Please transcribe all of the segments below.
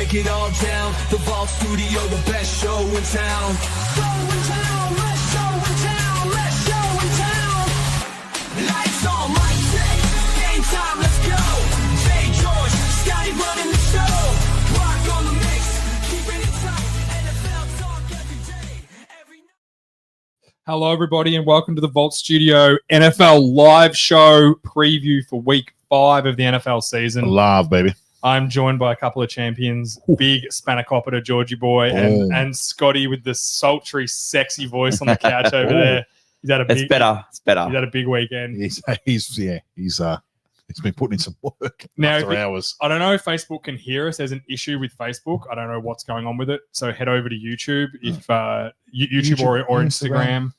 break it all down. The Vault Studio, the best show in town. Let's show in town. Let's show in town. Lights on, mic check. Game time, let's go. Jay George, Scotty running the show. Rock on the mix, keeping it tight. NFL talk every day, every night. Hello, everybody, and welcome to the Vault Studio NFL live show preview for Week 5 of the NFL season. Love, baby. I'm joined by a couple of champions, big Spanakopita Georgie boy and Scotty with the sultry, sexy voice on the couch over there. He's had a big, It's better. He's had a big weekend. He's been putting in some work Now, after hours. I don't know if Facebook can hear us. There's an issue with Facebook. I don't know what's going on with it. So head over to YouTube if YouTube or Instagram.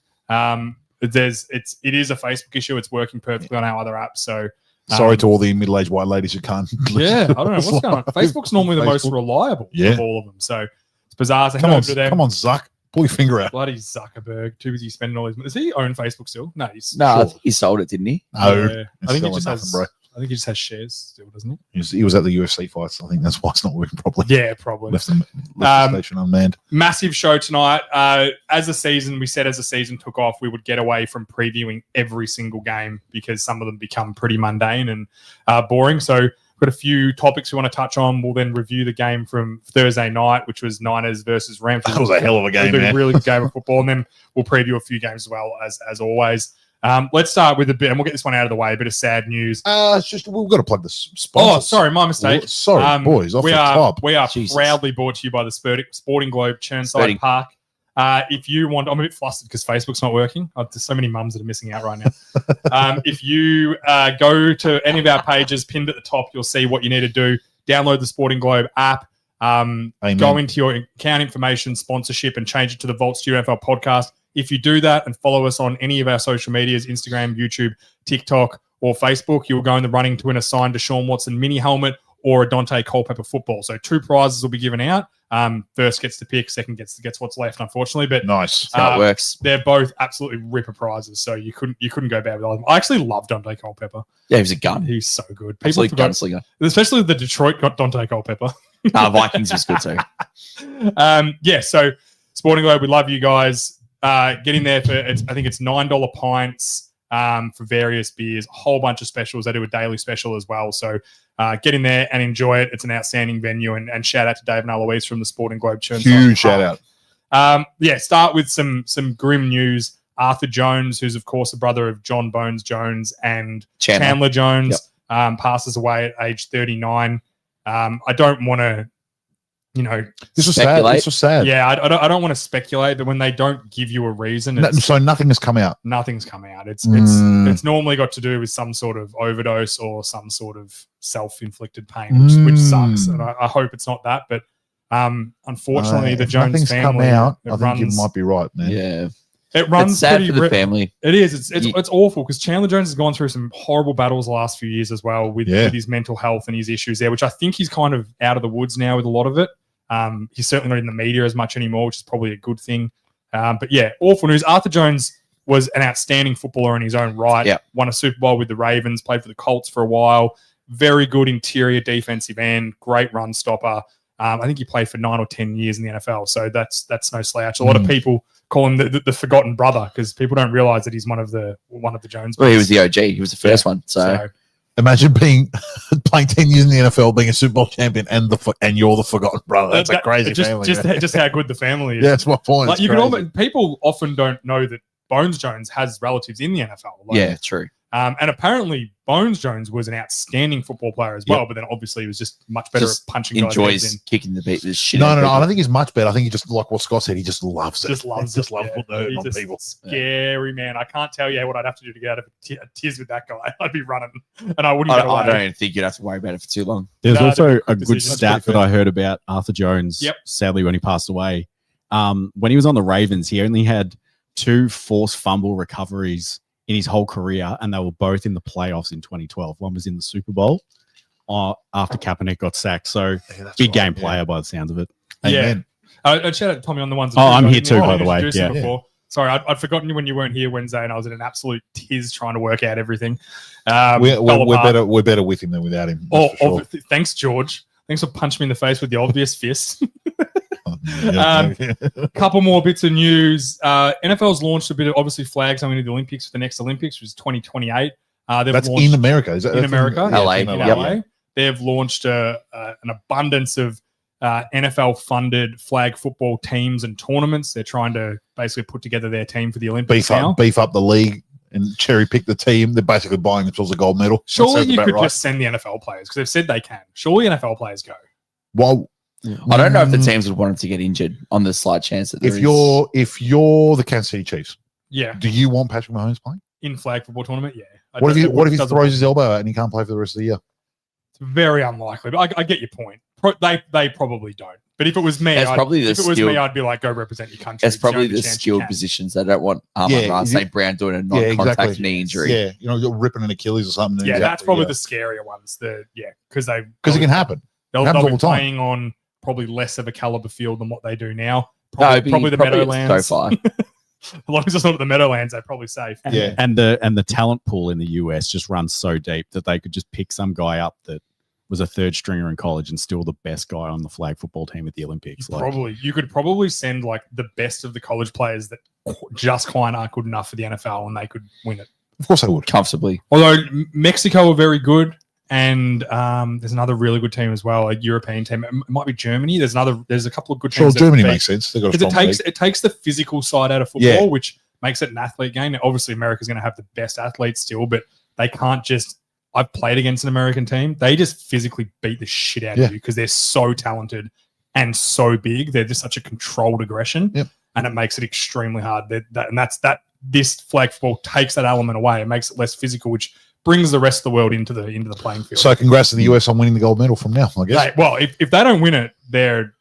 It is a Facebook issue. It's working perfectly on our other apps. So. Sorry to all the middle-aged white ladies who can't. Yeah, I don't know what's going on. Facebook's normally the most reliable of all of them. So it's bizarre. So Come on, to them. come on, Zuck. Pull your finger out. Bloody Zuckerberg. Too busy spending all his money. Does he own Facebook still? No, he's No, I sure. think he sold it, didn't he? No, Yeah. I think he it's just still has. nothing, bro. I think he just has shares still, doesn't he? He was at the UFC fights. I think that's why it's not working properly. Yeah, probably. Left the station unmanned. Massive show tonight. As the season took off, we would get away from previewing every single game because some of them become pretty mundane and boring. So we've got a few topics we want to touch on. We'll then review the game from Thursday night, which was Niners versus Rams. That was a hell of a game, man. A really good game of football. And then we'll preview a few games as well, as always. Let's start with a bit, and we'll get this one out of the way, a bit of sad news. It's just we've got to plug the sponsors. Oh, sorry, my mistake. Sorry, boys, off we the are, top. We are Jesus. proudly brought to you by the Sporting Globe Churnside Park. If you want, I'm a bit flustered because Facebook's not working. There's so many mums that are missing out right now. If you go to any of our pages pinned at the top, you'll see what you need to do. Download the Sporting Globe app. Go into your account information, sponsorship, and change it to the Vault Studio NFL podcast. If you do that and follow us on any of our social medias, Instagram, YouTube, TikTok, or Facebook, you'll go in the running to win a signed Deshaun Watson mini helmet or a Dante Culpepper football. So 2 prizes will be given out. First gets to pick, second gets what's left, unfortunately. But Nice. That's how it works. They're both absolutely ripper prizes, so you couldn't go bad with all of them. I actually love Dante Culpepper. Yeah, he was a gun. He's so good. Absolute gunslinger. Especially the Detroit got Dante Culpepper. Vikings was good too. So Sporting Globe, we love you guys. Get in there for I think it's $9 pints for various beers, a whole bunch of specials. They do a daily special as well. So get in there and enjoy it. It's an outstanding venue. And shout out to Dave and Eloise from the Sporting Globe Churnside. Huge shout out. Start with some grim news. Arthur Jones, who's of course the brother of John Bones Jones and Chandler Jones, passes away at age 39. I don't want to. This was sad. Yeah, I don't want to speculate, but when they don't give you a reason, So nothing has come out. nothing's come out. It's normally got to do with some sort of overdose or some sort of self-inflicted pain, which sucks. And I hope it's not that. But unfortunately, the If Jones nothing's family, come out. it I think runs. you might be right, man. Yeah. It runs It's sad pretty for the family. It is. It's awful because Chandler Jones has gone through some horrible battles the last few years as well with his mental health and his issues there, which I think he's kind of out of the woods now with a lot of it. He's certainly not in the media as much anymore, which is probably a good thing. But yeah, awful news. Arthur Jones was an outstanding footballer in his own right. Yeah. Won a Super Bowl with the Ravens, played for the Colts for a while. Very good interior defensive end, great run stopper. I think he played for 9 or 10 years in the NFL, so that's no slouch. A lot of people call him the forgotten brother because people don't realize that he's one of the Jones. Well, he was the OG. He was the first one. So Imagine playing 10 years in the NFL, being a Super Bowl champion, and you're the forgotten brother. That's a crazy family. Just how good the family is. Yeah, that's my point. Like people often don't know that Bones Jones has relatives in the NFL. yeah, true. And apparently Bones Jones was an outstanding football player as well, but then obviously he was just much better at punching guys' heads Enjoys in. kicking the beat. No. I don't think he's much better. I think he just, like what Scott said, he just loves it. Just loves putting the hurt on people. Scary man. I can't tell you what I'd have to do to get out of a tiz with that guy. I'd be running, and I wouldn't. I don't even think you'd have to worry about it for too long. There's also a decision. good stat that I heard about Arthur Jones. Yep. Sadly, when he passed away, when he was on the Ravens, he only had 2 forced fumble recoveries in his whole career, and they were both in the playoffs in 2012. One was in the Super Bowl after Kaepernick got sacked. So big game player by the sounds of it. Amen. I'd shout out to Tommy on the ones. I'm here too, by the way. Yeah. Before. Sorry, I'd forgotten you when you weren't here Wednesday, and I was in an absolute tiz trying to work out everything. We're better with him than without him. Thanks, George. Thanks for punching me in the face with the obvious fist. Yeah. Couple more bits of news. NFL's launched a bit of obviously flags coming to the Olympics for the next Olympics, which is 2028. They've That's launched in America. Is that in America, LA. in Yeah. LA. They've launched an abundance of NFL-funded flag football teams and tournaments. They're trying to basically put together their team for the Olympics now. Beef up the league and cherry pick the team. They're basically buying themselves a gold medal. That Surely sounds you about could right. just send the NFL players because they've said they can. Surely NFL players go. Well, I don't know if the teams would want him to get injured on the slight chance that there if you're the Kansas City Chiefs, Yeah, do you want Patrick Mahomes playing? in flag football tournament. Yeah. What if he doesn't- throws his elbow out and he can't play for the rest of the year? It's very unlikely, but I get your point. They probably don't. But if it was me, That's probably the if it was skill- me, I'd be like, go represent your country. It's It's probably only the chance you skilled can. positions. They don't want Yeah, St. Brown doing a non-contact knee injury. Yeah, you're ripping an Achilles or something. Yeah, that's Exactly, probably yeah. the scarier ones. Because Because it can happen. They'll happens be all the time. playing on probably less of a caliber field than what they do now. No, Probably the Meadowlands. So far. As long as it's not at the Meadowlands, they're probably safe. Yeah. And the talent pool in the US just runs so deep that they could just pick some guy up that was a third stringer in college and still the best guy on the flag football team at the Olympics. You could probably send like the best of the college players that just kind of aren't good enough for the NFL, and they could win it. Of course I would. Comfortably. Although Mexico are very good, and there's another really good team as well, a European team. It might be Germany. There's a couple of good Sure, teams. that Germany beat- makes sense. They've got a because strong it takes the physical side out of football, Yeah. which makes it an athlete game. Now, obviously, America's going to have the best athletes still, but they can't just. I've played against an American team. They just physically beat the shit out Yeah. of you because they're so talented and so big. They're just such a controlled aggression, Yep. and it makes it extremely hard. This flag football takes that element away. It makes it less physical, which brings the rest of the world into the playing field. So congrats to the US on winning the gold medal from now, I guess. Well, if they don't win it, they're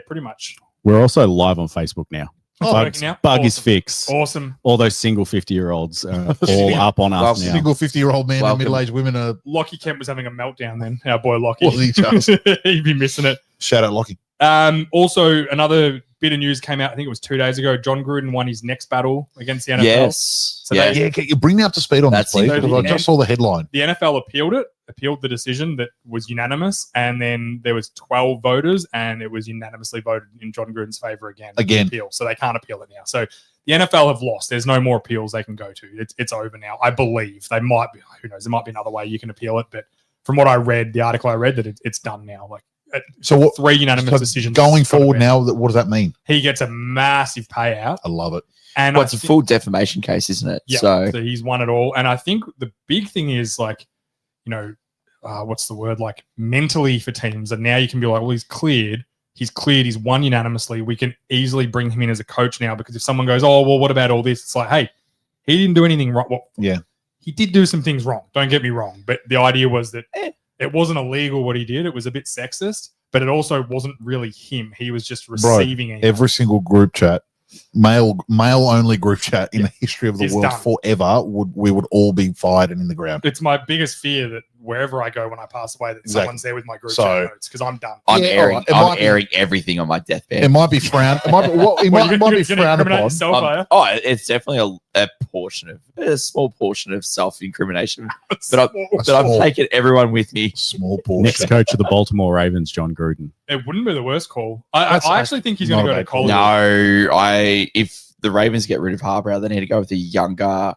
pretty much We're also live on Facebook now. working now. Bug is Awesome. fixed. Awesome. All those single 50-year-olds are all up on Well, us now. Single 50-year-old man and Welcome. middle-aged women are Lockie Kemp was having a meltdown then. Our boy Lockie. Was he just? He'd be missing it. shout out Lockie. Also, another bit of news came out, I think it was 2 days ago. John Gruden won his next battle against the NFL. Yes. So yeah. they- Yeah, can you bring me up to speed on That's this, please? it. Because I just saw the headline. The NFL appealed the decision that was unanimous, and then there was 12 voters, and it was unanimously voted in John Gruden's favor again. Again. Appeal, so they can't appeal it now. So the NFL have lost. There's no more appeals they can go to. It's over now. I believe they might be. Who knows? There might be another way you can appeal it, but from what I read, the article I read, that it's done now. Like So what? 3 unanimous So decisions going It's gotta forward be. now, what does that mean? He gets a massive payout, I love it. and Well, I it's a thi- full defamation case, isn't it? Yeah, So so he's won it all. And I think the big thing is like, what's the word? Like mentally for teams. And now you can be like, well, he's cleared. He's won unanimously. We can easily bring him in as a coach now because if someone goes, oh, well, what about all this? It's like, hey, he didn't do anything wrong. Well, Yeah. he did do some things wrong. Don't get me wrong. But the idea was that it wasn't illegal what he did. It was a bit sexist, but it also wasn't really him. He was just receiving it. Every single group chat, male only group chat in the history of the It's world done. forever, we would all be fired and in the ground. It's my biggest fear that wherever I go when I pass away, that Exactly. someone's there with my group So- chat notes because I'm done. I'm Yeah, airing, alright. It might be- airing everything on my deathbed. It might be frowned. It might be, well, it Well, might, you're it might be gonna frowned incriminate upon. yourself, are you? Oh, it's definitely a small portion of self-incrimination. But I'm Small. taking everyone with me. Small Next portion. coach of the Baltimore Ravens, John Gruden. It wouldn't be the worst call. I That's- actually think he's going not to a go to bad call. college. No, if the Ravens get rid of Harbrow, they need to go with a younger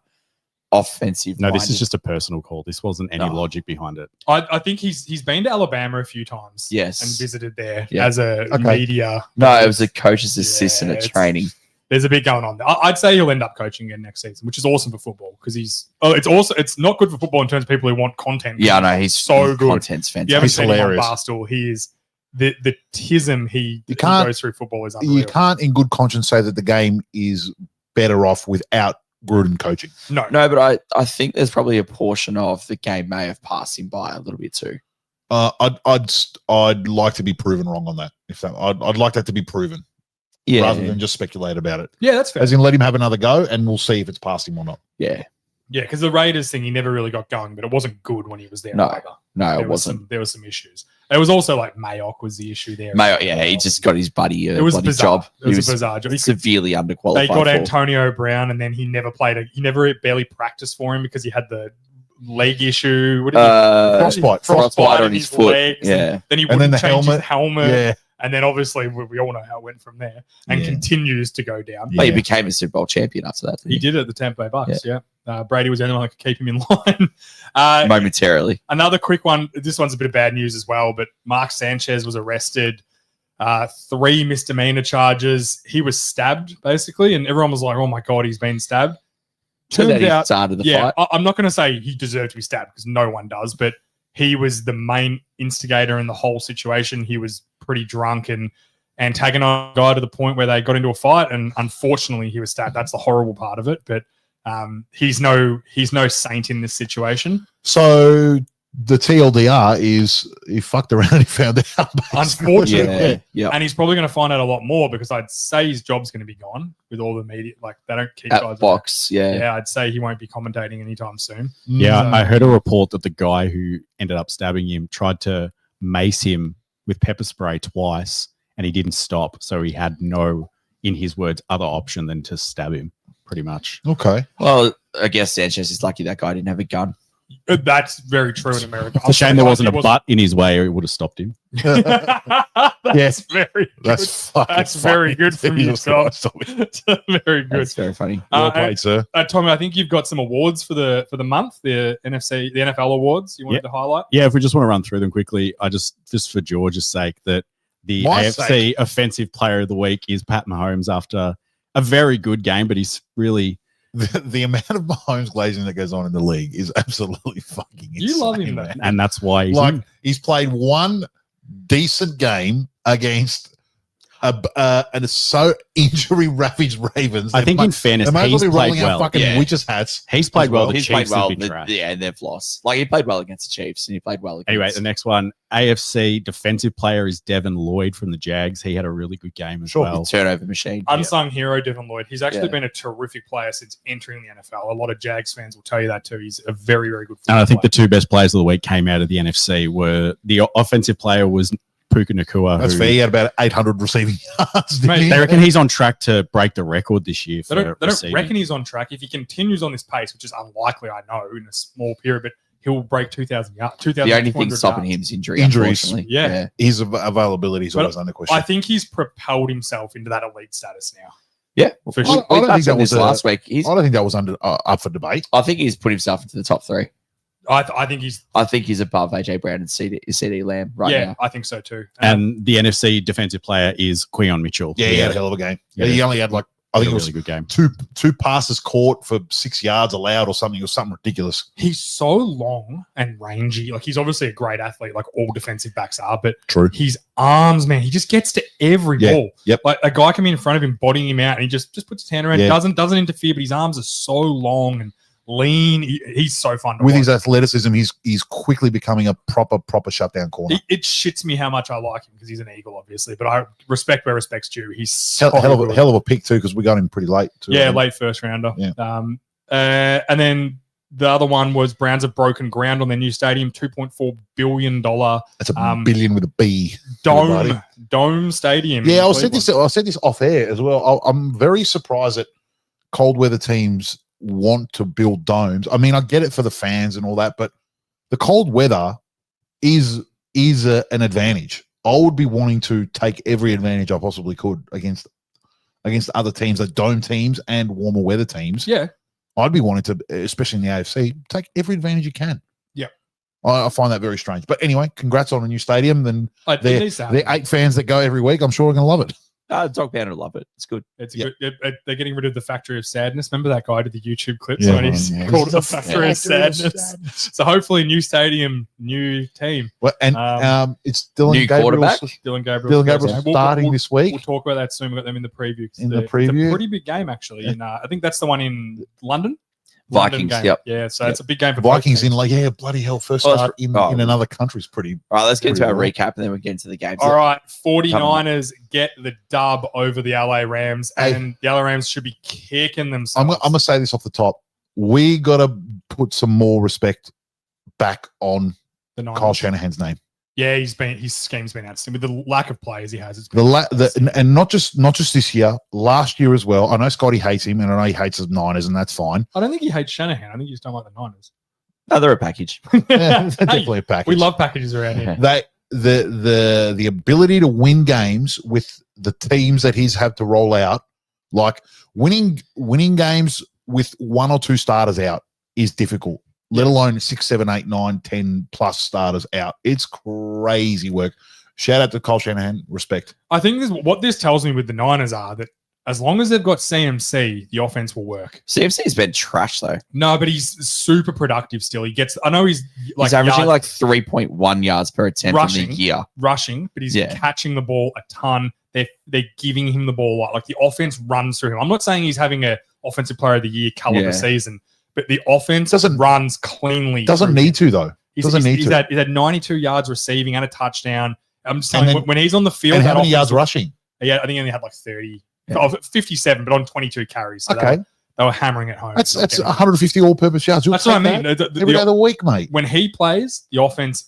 offensive. No, this is minded- just a personal call. This wasn't any No. logic behind it. I think he's been to Alabama a few times. Yes. and visited there Yeah. as a Okay. media. No, it was a coach's assistant Yeah, at it's- training. There's a bit going on there. I'd say he'll end up coaching again next season, which is awesome for football because it's not good for football in terms of people who want content. Yeah, I know he's so his good. Content's You haven't fantastic. He's seen him on hilarious. Barstool. He is the tism he can't- goes through football is unreal. You can't, in good conscience, say that the game is better off without Gruden coaching. No, No, but I think there's probably a portion of the game may have passed him by a little bit too. I'd like to be proven wrong on that. I'd like that to be proven Yeah, rather than just speculate about it. yeah, that's fair. As in, let him have another go, and we'll see if it's past him or not. yeah. Yeah, because the Raiders thing, he never really got going, but it wasn't good when he was there. No, either. No, There it was wasn't. there was some issues. It was also like Mayock was the issue there. Mayo, yeah, he just got his buddy a It was bloody bizarre. job. It was, He a bizarre job. severely underqualified. They got for. Antonio Brown, and then he never played. He never barely practiced for him because he had the leg issue. What did he, Frostbite on his foot. legs, Yeah. Then he And then wouldn't the change his helmet. helmet. Yeah. And then obviously we all know how it went from there and Yeah. continues to go down. Yeah. But he became a Super Bowl champion after that. He did it at the Tampa Bay Bucks. Yeah. Brady was the only one that could keep him in line. Momentarily. Another quick one. This one's a bit of bad news as well, but Mark Sanchez was arrested. 3 misdemeanor charges. He was stabbed basically, and everyone was like, "Oh my god, he's been stabbed." So that Turns he out, started the yeah, fight. I'm not going to say he deserved to be stabbed because no one does, but he was the main instigator in the whole situation. He was pretty drunk and antagonized the guy to the point where they got into a fight, and unfortunately, he was stabbed. That's the horrible part of it, but he's no saint in this situation. So the TLDR is he fucked around and he found out. basically. Unfortunately. Yeah. And he's probably going to find out a lot more because I'd say his job's going to be gone with all the media. Like they don't keep guys. At Fox. Yeah. Yeah, I'd say he won't be commentating anytime soon. Yeah, So- I heard a report that the guy who ended up stabbing him tried to mace him with pepper spray twice, and he didn't stop. So he had no, in his words, other option than to stab him. Pretty much. Okay. Well, I guess Sanchez is lucky that guy didn't have a gun. That's very true in America. It's a shame there wasn't a butt in his way, or it would have stopped him. That's very good. That's fucking That's very good from you, Scott. It's very good. That's very funny. Well played, sir. Tommy, I think you've got some awards for the month, the NFL awards you wanted to highlight. Yeah, if we just want to run through them quickly, I just for George's sake, that the My AFC sake. Offensive Player of the Week is Pat Mahomes after a very good game, but he's really The amount of Mahomes glazing that goes on in the league is absolutely fucking insane. You love him, though. man. and that's why he's Like in. he's played one decent game against and so injury ravaged Ravens. I think in fairness, they might as he's well be played rolling out well. fucking Yeah. witches hats. He's played well. The He's Chiefs played well. have been trash. Yeah, and they've lost. Like he played well against the Chiefs, and he played well against. Anyway, the next one, AFC defensive player is Devin Lloyd from the Jags. He had a really good game as Sure. well. turnover machine. Unsung hero, Devin Lloyd. He's actually Yeah. been a terrific player since entering the NFL. A lot of Jags fans will tell you that too. He's a very, very good And I think the player. two best players of the week came out of the NFC were the offensive player was Puka Nakua. That's who- fair. He had about 800 receiving yards. didn't Mate, he? They reckon he's on track to break the record this year. They For don't receiving. reckon he's on track. If he continues on this pace, which is unlikely, I know, in a small period, but he'll break 2,000 yards. The only thing stopping him is injury. Injuries. Unfortunately. Yeah. His availability is But always under question. I think he's propelled himself into that elite status now. Yeah. For I sure. don't think touched that on was this last week. I don't think that was under up for debate. I think he's put himself into the top 3. I think he's, I think he's above AJ Brown and CD Lamb right yeah, now. I think so too. And the NFC defensive player is Queion Mitchell. Yeah, he had a hell of a game. Yeah. He only had like I think a it was really good game. two passes caught for 6 yards allowed or something. It was something ridiculous. He's so long and rangy. Like he's obviously a great athlete, like all defensive backs are, but True. his arms, man, he just gets to every Yeah. ball. Yep. Like a guy coming in front of him, bodying him out, and he just puts his hand around. Yeah. Doesn't interfere, but his arms are so long and lean. He's so fun to With watch. his athleticism, he's quickly becoming a proper shutdown corner. It shits me how much I like him because he's an Eagle, obviously. But I respect where respect's due. He's so Hell good. of a pick too, because we got him pretty late. Too, Yeah, late first rounder. Yeah. And then the other one was Browns have broken ground on their new stadium, $2.4 billion That's a billion with a B. everybody. dome stadium. Yeah, in I said this off air as well. I'm very surprised that cold weather teams want to build domes. I mean, I get it for the fans and all that, but the cold weather is an advantage. I would be wanting to take every advantage I possibly could against other teams, like dome teams and warmer weather teams. Yeah. I'd be wanting to, especially in the AFC, take every advantage you can. Yeah. I find that very strange. But anyway, congrats on a new stadium. Then It the needs to happen. 8 fans that go every week, I'm sure are going to love it. Dog Pound will love it. It's good. It's Yeah. good. They're getting rid of the Factory of Sadness. Remember that guy did the YouTube clips Yeah, when he's yeah. called it the Factory of Sadness. So hopefully, new stadium, new team. Well, and it's Dylan New Gabriel's, quarterback? Dylan Gabriel. Dylan Gabriel's starting this week. We'll talk about that soon. We got them in the preview. In the It's preview? a pretty big game actually. And I think that's the one in London. Vikings, London game. yep. Yeah, so it's a big game for The Vikings both in like, yeah, bloody hell, first Oh, start in another country is pretty. All right, let's get into our Pretty recap and then we'll get into the games. All right, 49ers get the dub over the LA Rams, Hey. and the LA Rams should be kicking I'm themselves. going to say this off the top. We got to put some more respect back on the Niners. Kyle Shanahan's name. Yeah, his scheme's been outstanding with the lack of players he has. It's The been and not just this year, last year as well. I know Scotty hates him, and I know he hates the Niners, and that's fine. I don't think he hates Shanahan. I think he just don't like the Niners. No, they're a package. Yeah, they're Hey, definitely a package. we love packages around here. The ability to win games with the teams that he's had to roll out, like winning games with 1 or 2 starters out is difficult, let alone 6, 7, 8, 9, 10 plus starters out. It's crazy work. Shout out to Kyle Shanahan. Respect. I think what this tells me with the Niners are that as long as they've got CMC, the offense will work. CMC's been trash though. No, but he's super productive still. He gets, I know he's like He's averaging yard- like 3.1 yards per attempt Rushing. in the year. rushing, but he's Yeah. catching the ball a ton. They're giving him the ball a lot. Like the offense runs through him. I'm not saying he's having a offensive player of the year caliber Yeah. season, but the offense Doesn't- runs cleanly. Doesn't through need him. to though. Doesn't need he's to. Had 92 yards receiving and a touchdown. I'm just And telling you, then- when he's on the field, And how that many yards offensive- rushing? Yeah, I think he only had like 30, Yeah. 57, but on 22 carries. So Okay, they were hammering it home. that's Okay. 150 all-purpose yards. You'll That's what I take mean. that The every day of the week, mate. when he plays, the offense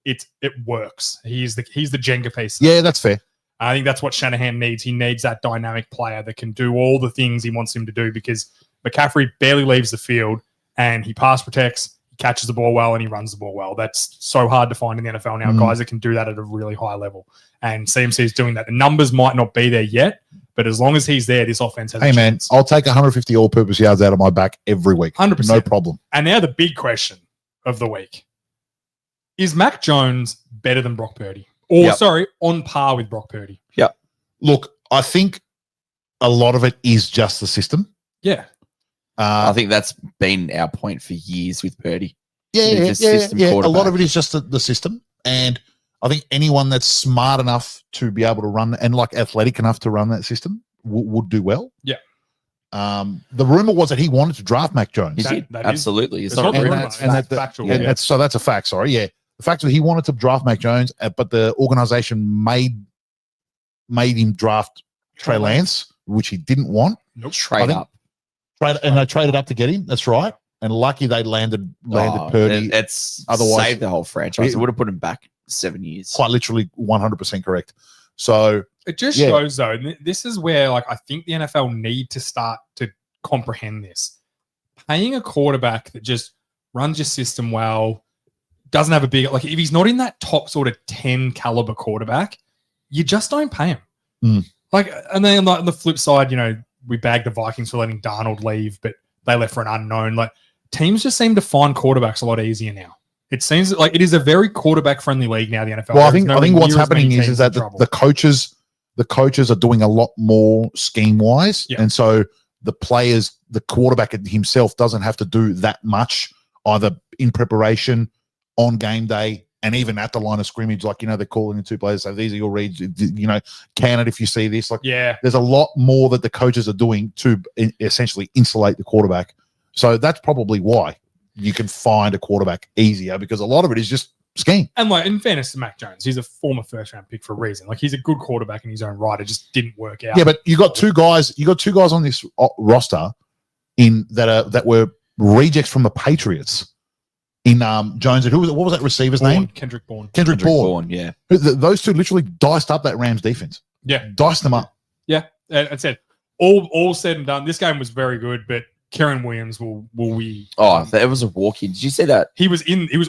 it works. He's the Jenga piece. Yeah, that's fair. I think that's what Shanahan needs. He needs that dynamic player that can do all the things he wants him to do because McCaffrey barely leaves the field and he pass protects, he catches the ball well, and he runs the ball well. That's so hard to find in the NFL now, guys that can do that at a really high level. And CMC is doing that. The numbers might not be there yet, but as long as he's there, this offense has Hey a man, chance. I'll take 150 all-purpose yards out of my back every week. 100%. No problem. And now the big question of the week. Is Mac Jones better than Brock Purdy? Or, Yep. sorry, on par with Brock Purdy? Look, I think a lot of it is just the system. Yeah. I think that's been our point for years with Purdy. Yeah, He's a system A lot quarterback. of it is just the system, and I think anyone that's smart enough to be able to run and like athletic enough to run that system would do well. Yeah. The rumor was that he wanted to draft Mac Jones, He That- did. that is- Absolutely. It's it's not not a rumor, rumor. it's and fact- that- factual. and Yeah. that's a fact. Sorry, yeah, the fact that he wanted to draft Mac Jones, but the organization made him draft Trey Lance, which he didn't want. Nope. I Trade think- up. And they traded up to get him. That's right. And lucky they landed Oh, Purdy. It's Otherwise- saved the whole franchise. It- It would have put him back 7 years. Quite literally 100% correct. So It just Yeah. shows, though, and this is where like I think the NFL need to start to comprehend this. Paying a quarterback that just runs your system well, doesn't have a big like if he's not in that top sort of 10 caliber quarterback, you just don't pay him. Mm. Like, and then on the flip side, we bagged the Vikings for letting Darnold leave, but they left for an unknown. Like teams just seem to find quarterbacks a lot easier now. It seems like it is a very quarterback friendly league now. The NFL. well, I There's think nowhere what's near as many happening teams is that in trouble. the coaches are doing a lot more scheme wise, Yeah. and so the quarterback himself doesn't have to do that much either in preparation, on game day, and even at the line of scrimmage. Like they're calling the two players, so these are your reads. Can it if you see this. Like yeah. there's a lot more that the coaches are doing to essentially insulate the quarterback. So that's probably why you can find a quarterback easier because a lot of it is just scheme. And like in fairness to Mac Jones, he's a former first round pick for a reason. Like he's a good quarterback in his own right. It just didn't work out. Yeah, but you got two guys. You got two guys on this roster that were rejects from the Patriots. In Jones and what was that receiver's Bourne, name? Kendrick Bourne. Kendrick Bourne. Bourne, yeah. Those two literally diced up that Rams defense. Yeah. Diced them up. Yeah. And I said all said and done. This game was very good, but Karen Williams will we Oh, that was a walk in. Did you see that? he was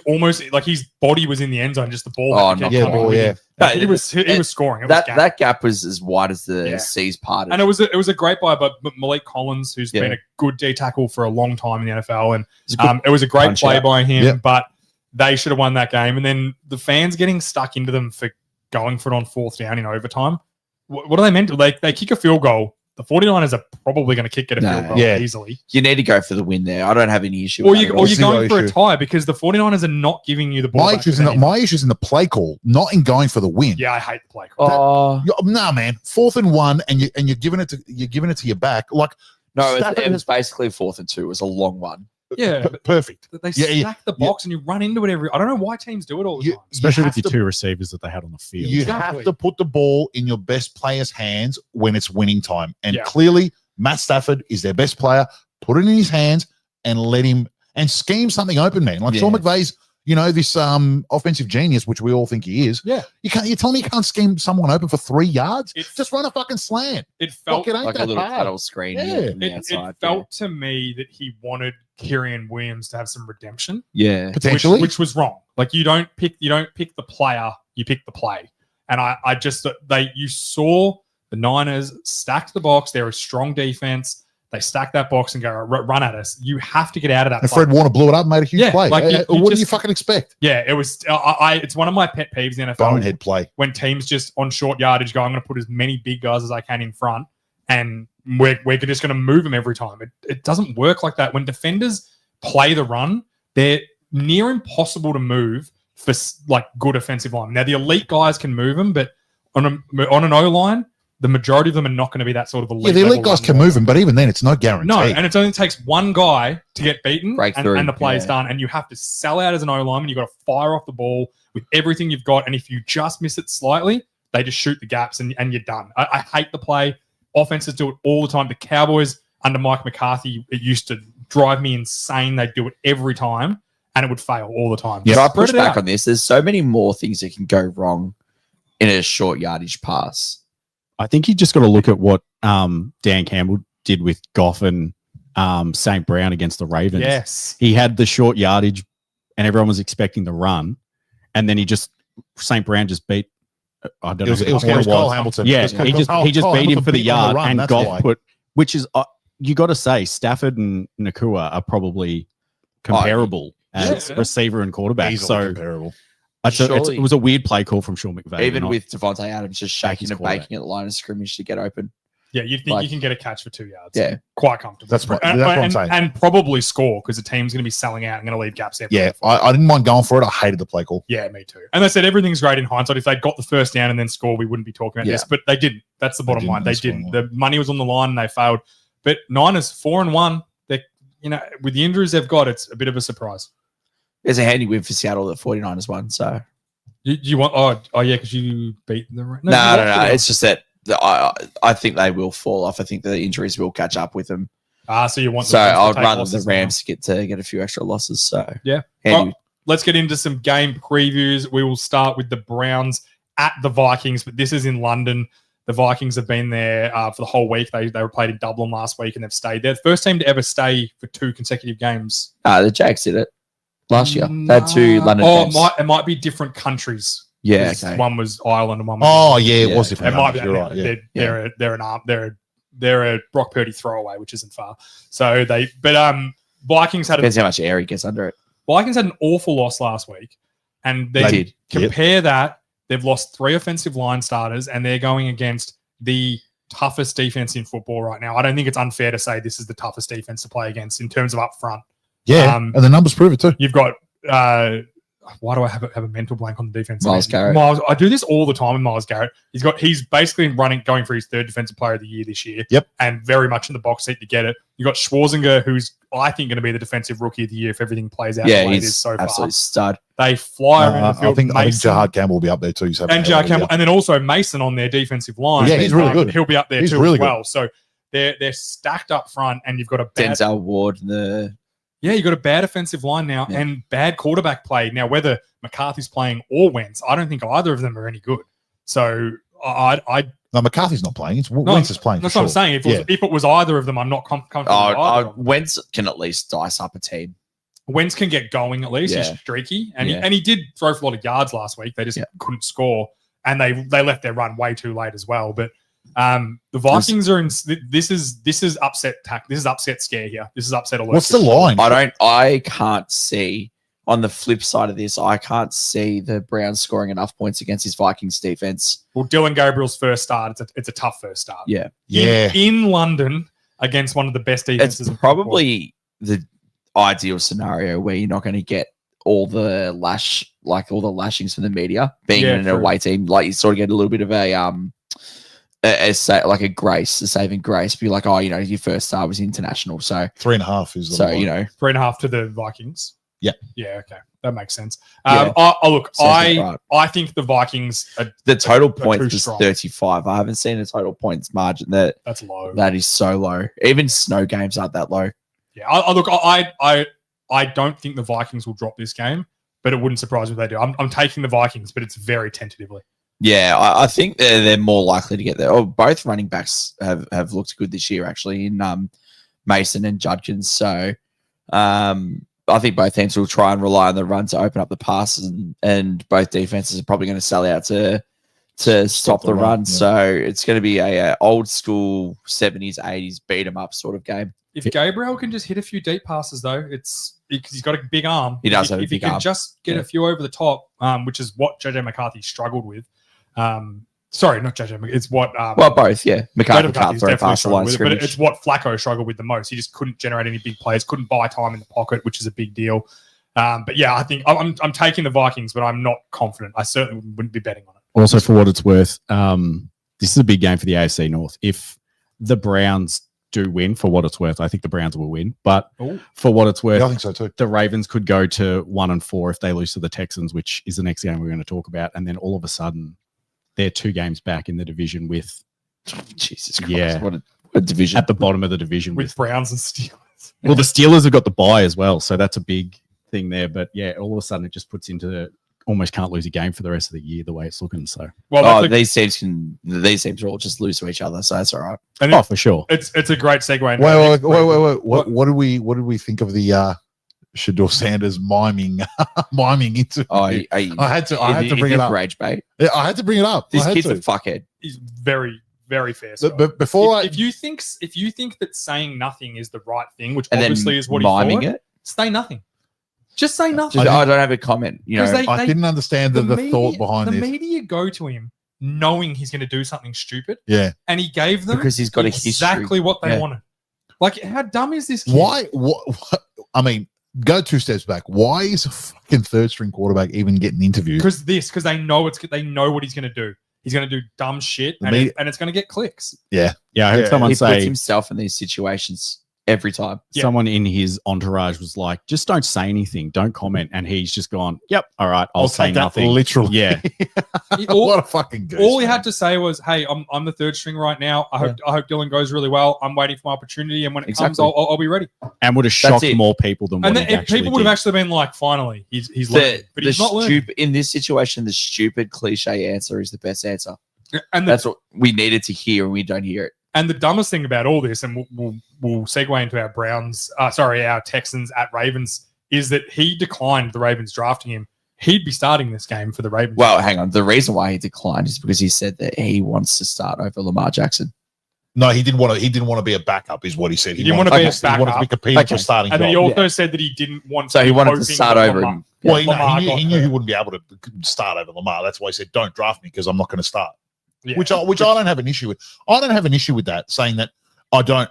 almost like his body was in the end zone, just the ball. Oh, kept no. Yeah, coming ball, with yeah. him. He was scoring. It was That game. that gap was as wide as the Yeah. seas parted. And it was a great buy by Malik Collins, who's Yeah. been a good D tackle for a long time in the NFL, and It's a good it was a great punch play out. by him. Yep. But they should have won that game. And then the fans getting stuck into them for going for it on fourth down in overtime. What are they meant to? They kick a field goal. The 49ers are probably going to kick it a No. field goal Yeah. easily. You need to go for the win there. I don't have any issue Or with that you're at all. Zero going for a issue. tie because the 49ers are not giving you the ball. My back issues with anything. my issues in the play call, not in going for the win. Yeah, I hate the play call. Oh, Nah, man. 4th and 1, and you're giving it to your back. Like no, Stafford it was basically 4th and 2. It was a long one. Yeah, but perfect. they Yeah, stack the box and you run into it every. I don't know why teams do it all the You- time. Especially have with your to- two receivers that they had on the field. You Exactly. have to put the ball in your best player's hands when it's winning time. And Yeah. clearly, Matt Stafford is their best player. Put it in his hands and let him and scheme something open, man. Like Yeah. Sean McVay's, this offensive genius, which we all think he is. Yeah. You're telling me you can't scheme someone open for 3 yards? It's- Just run a fucking slant. It felt Like, it ain't Like a that little hard. cuddle screen Yeah. from the it outside. felt to me that he wanted Kieran Williams to have some redemption, Yeah. Potentially. which was wrong. Like you don't pick the player, you pick the play. And I just you saw the Niners stacked the box. They're a strong defense. They stack that box and go run at us. You have to get out of that. and play. Fred Warner blew it up and made a huge Yeah, play. like, you What do just- you fucking expect? Yeah, it was. It's one of my pet peeves in the NFL. Bonehead play. When teams just on short yardage go, I'm going to put as many big guys as I can in front, and we're just going to move them every time. It doesn't work like that. When defenders play the run, they're near impossible to move for like good offensive line. Now the elite guys can move them, but on an O line, the majority of them are not going to be that sort of elite. Yeah, the elite level guys run can line. move him, but even then, it's no guarantee. No, and it only takes one guy to get beaten Breakthrough, and the play's yeah. done. And you have to sell out as an O-lineman. You've got to fire off the ball with everything you've got. And if you just miss it slightly, they just shoot the gaps and you're done. I hate the play. Offenses do it all the time. The Cowboys under Mike McCarthy, it used to drive me insane. They'd do it every time and it would fail all the time. Yeah, I Spread push it back out. on this. There's so many more things that can go wrong in a short yardage pass. I think you just got to look at what Dan Campbell did with Goff and St. Brown against the Ravens. Yes. He had the short yardage and everyone was expecting the run. And then St. Brown just beat, I don't know who It was the corner Cole was. Hamilton. Yeah, It was he just Cole beat Hamilton him for the beat him on yard run, and that's Goff why. which is, you got to say, Stafford and Nakua are probably comparable as Yeah. receiver and quarterback. Easily So comparable. Surely- it was a weird play call from Sean McVay. Even not- with Devontae Adams just shaking his and quarterback. baking at the line of scrimmage to get open. Yeah, you think Like- you can get a catch for 2 yards. Yeah. Quite comfortable. That's what- and, that's what I'm and- saying. and probably score because the team's going to be selling out and going to leave gaps everywhere. Yeah, I didn't mind going for it. I hated the play call. Yeah, me too. And they said everything's great in hindsight. If they'd got the first down and then score, we wouldn't be talking about Yeah. this. But they didn't. That's the bottom didn't. line. They That's the bottom didn't. The money was on the line and they failed. But Niners 4-1. They, with the injuries they've got, it's a bit of a surprise. There's a handy win for Seattle that 49ers won. So You want? Oh yeah, because you beat the. no. you lost it. It's just that I think they will fall off. I think the injuries will catch up with them. So you want? So Rams to I'd take rather the losses now. Rams get a few extra losses. So Yeah. handy. Let's get into some game previews. We will start with the Browns at the Vikings, but this is in London. The Vikings have been there for the whole week. They were played in Dublin last week and they've stayed there. The first team to ever stay for 2 consecutive games. The Jags did it last year. They had 2 London games. It might be different countries. Yeah, 'Cause okay. One was Ireland and one was. Oh, yeah, it was Yeah. different. It might be. You're right. Yeah. They're a Brock Purdy throwaway, which isn't far. So Vikings had Depends how much air he gets under it. Vikings had an awful loss last week, and They did. compare that. They've lost 3 offensive line starters, and they're going against the toughest defense in football right now. I don't think it's unfair to say this is the toughest defense to play against in terms of up front. Yeah, Um, and the numbers prove it too. You've got why do I have a mental blank on the defense? Myles Garrett. I do this all the time with Myles Garrett. He's basically going for his 3rd defensive player of the year this year. Yep. And very much in the box seat to get it. You got Schwarzenegger, who's I think going to be the defensive rookie of the year if everything plays out Yeah, the way it is he's so absolutely far. stud. They fly around the I field. think Mason Jahad Campbell will be up there too. He's having and a hell Jahad of a Campbell, year. and then also Mason on their defensive line. Yeah, he's really good. He'll be up there He's too really as good. well. So they're stacked up front, and you've got a bad Denzel Ward, you got a bad offensive line now Yeah. and bad quarterback play. Now, whether McCarthy's playing or Wentz, I don't think either of them are any good. So No, McCarthy's not playing. It's No, Wentz is playing. that's for what I'm sure. saying. If it was either of them, I'm not comfortable with either of them. Wentz can at least dice up a team. Wentz can get going at least. Yeah. He's streaky, and Yeah. he did throw for a lot of yards last week. They just Yeah. couldn't score, and they left their run way too late as well. But the Vikings are in. This is upset. This is upset scare here. This is upset alert. What's the line? I can't see on the flip side of this, I can't see the Browns scoring enough points against his Vikings defense. Well, Dylan Gabriel's first start. It's a tough first start. Yeah. Yeah. In London against one of the best defenses. It's in football. probably the ideal scenario where you're not going to get all the lashings from the media being Yeah, in an true. away team. Like you sort of get a little bit of a saving grace. Be like, oh, your first start was international, so 3.5 is the so line. 3.5 to the Vikings. Yeah. Yeah. Okay, that makes sense. Yeah. Look, Sounds about right. I think the Vikings. The total too points was strong. 35. I haven't seen a total points margin That's low. that is so low. Even snow games aren't that low. Yeah. I don't think the Vikings will drop this game, but it wouldn't surprise me if they do. I'm taking the Vikings, but it's very tentatively. Yeah, I think they're more likely to get there. Oh, both running backs have looked good this year, actually, in Mason and Judkins. So I think both teams will try and rely on the run to open up the passes, and both defenses are probably going to sell out to stop the run. yeah. So it's going to be a old school 70s, 80s beat 'em up sort of game. If Gabriel can just hit a few deep passes, though, it's because he's got a big arm. He does have a if big he can arm. just get Yeah. a few over the top, which is what JJ McCarthy struggled with. Sorry, not JJ. It's what. Well, both, yeah. McCarthy JJ can't McCarthy's throw definitely past the line struggled of with it, but scrimmage. it's what Flacco struggled with the most. He just couldn't generate any big plays, couldn't buy time in the pocket, which is a big deal. But yeah, I think I'm taking the Vikings, but I'm not confident. I certainly wouldn't be betting on it. Also, for what it's worth, this is a big game for the AFC North. If the Browns do win, for what it's worth, I think the Browns will win. But Ooh. for what it's worth, Yeah, I think so too. the Ravens could go to 1-4 if they lose to the Texans, which is the next game we're going to talk about. And then all of a sudden, they're 2 games back in the division with Jesus Christ. Yeah. What a division. at the bottom of the division. With Browns and Steelers. Well, the Steelers have got the bye as well, so that's a big thing there. But yeah, all of a sudden, it just puts into almost can't lose a game for the rest of the year the way it's looking. So, Well, Oh, that's these teams will all just lose to each other, so that's all right. and oh, for sure. it's a great segue. into Wait, our wait, next wait, break. wait, wait. What did we think of the Shador Sanders miming into? Oh, I had to bring it up. Rage bait. Yeah, I had to bring it up. This I had kid's to. a fuckhead. He's very, very fair. But before if you think that saying nothing is the right thing, which And then obviously is what miming he thought, it. say nothing. Just say nothing. Just, I don't have a comment. You know, 'Cause I didn't understand the thought behind the this. media go to him knowing he's going to do something stupid, Yeah. and he gave them because he's got a history. exactly what they Yeah. wanted. Like, how dumb is this kid? Why? What? I mean, go 2 steps back. Why is a fucking third string quarterback even getting interviewed? Because they know they know what he's going to do. He's going to do dumb shit, The and, media- and it's going to get clicks. Yeah, I heard Yeah, someone He puts say himself in these situations every time. Yeah. someone in his entourage was like, "Just don't say anything, don't comment," and he's just gone, "Yep, all right, I'll say take that nothing." literally. Yeah, What a fucking goose. All he man. had to say was, "Hey, I'm the third string right now. I hope Dylan goes really well. I'm waiting for my opportunity, and when it comes, Exactly. I'll be ready." and would have shocked it. more people than And what then he actually people would did. have actually been like, "Finally, he's learning," but he's not learning. In this situation, the stupid cliche answer is the best answer. And That's what we needed to hear, and we don't hear it. And the dumbest thing about all this, and we'll segue into our Texans at Ravens, is that he declined the Ravens drafting him. He'd be starting this game for the Ravens. Well, hang on. The reason why he declined is because he said that he wants to start over Lamar Jackson. No, he didn't want to. He didn't want to be a backup, is what he said. He didn't want to be a He wanted to be backup. competing Okay. for starting and then he job. also said that he didn't want. So he be wanted to hoping start that over Lamar- him. Well, Lamar he got knew he hurt. wouldn't be able to start over Lamar. That's why he said, "Don't draft me because I'm not going to start." Yeah. Which I don't have an issue with. I don't have an issue with that, saying that I don't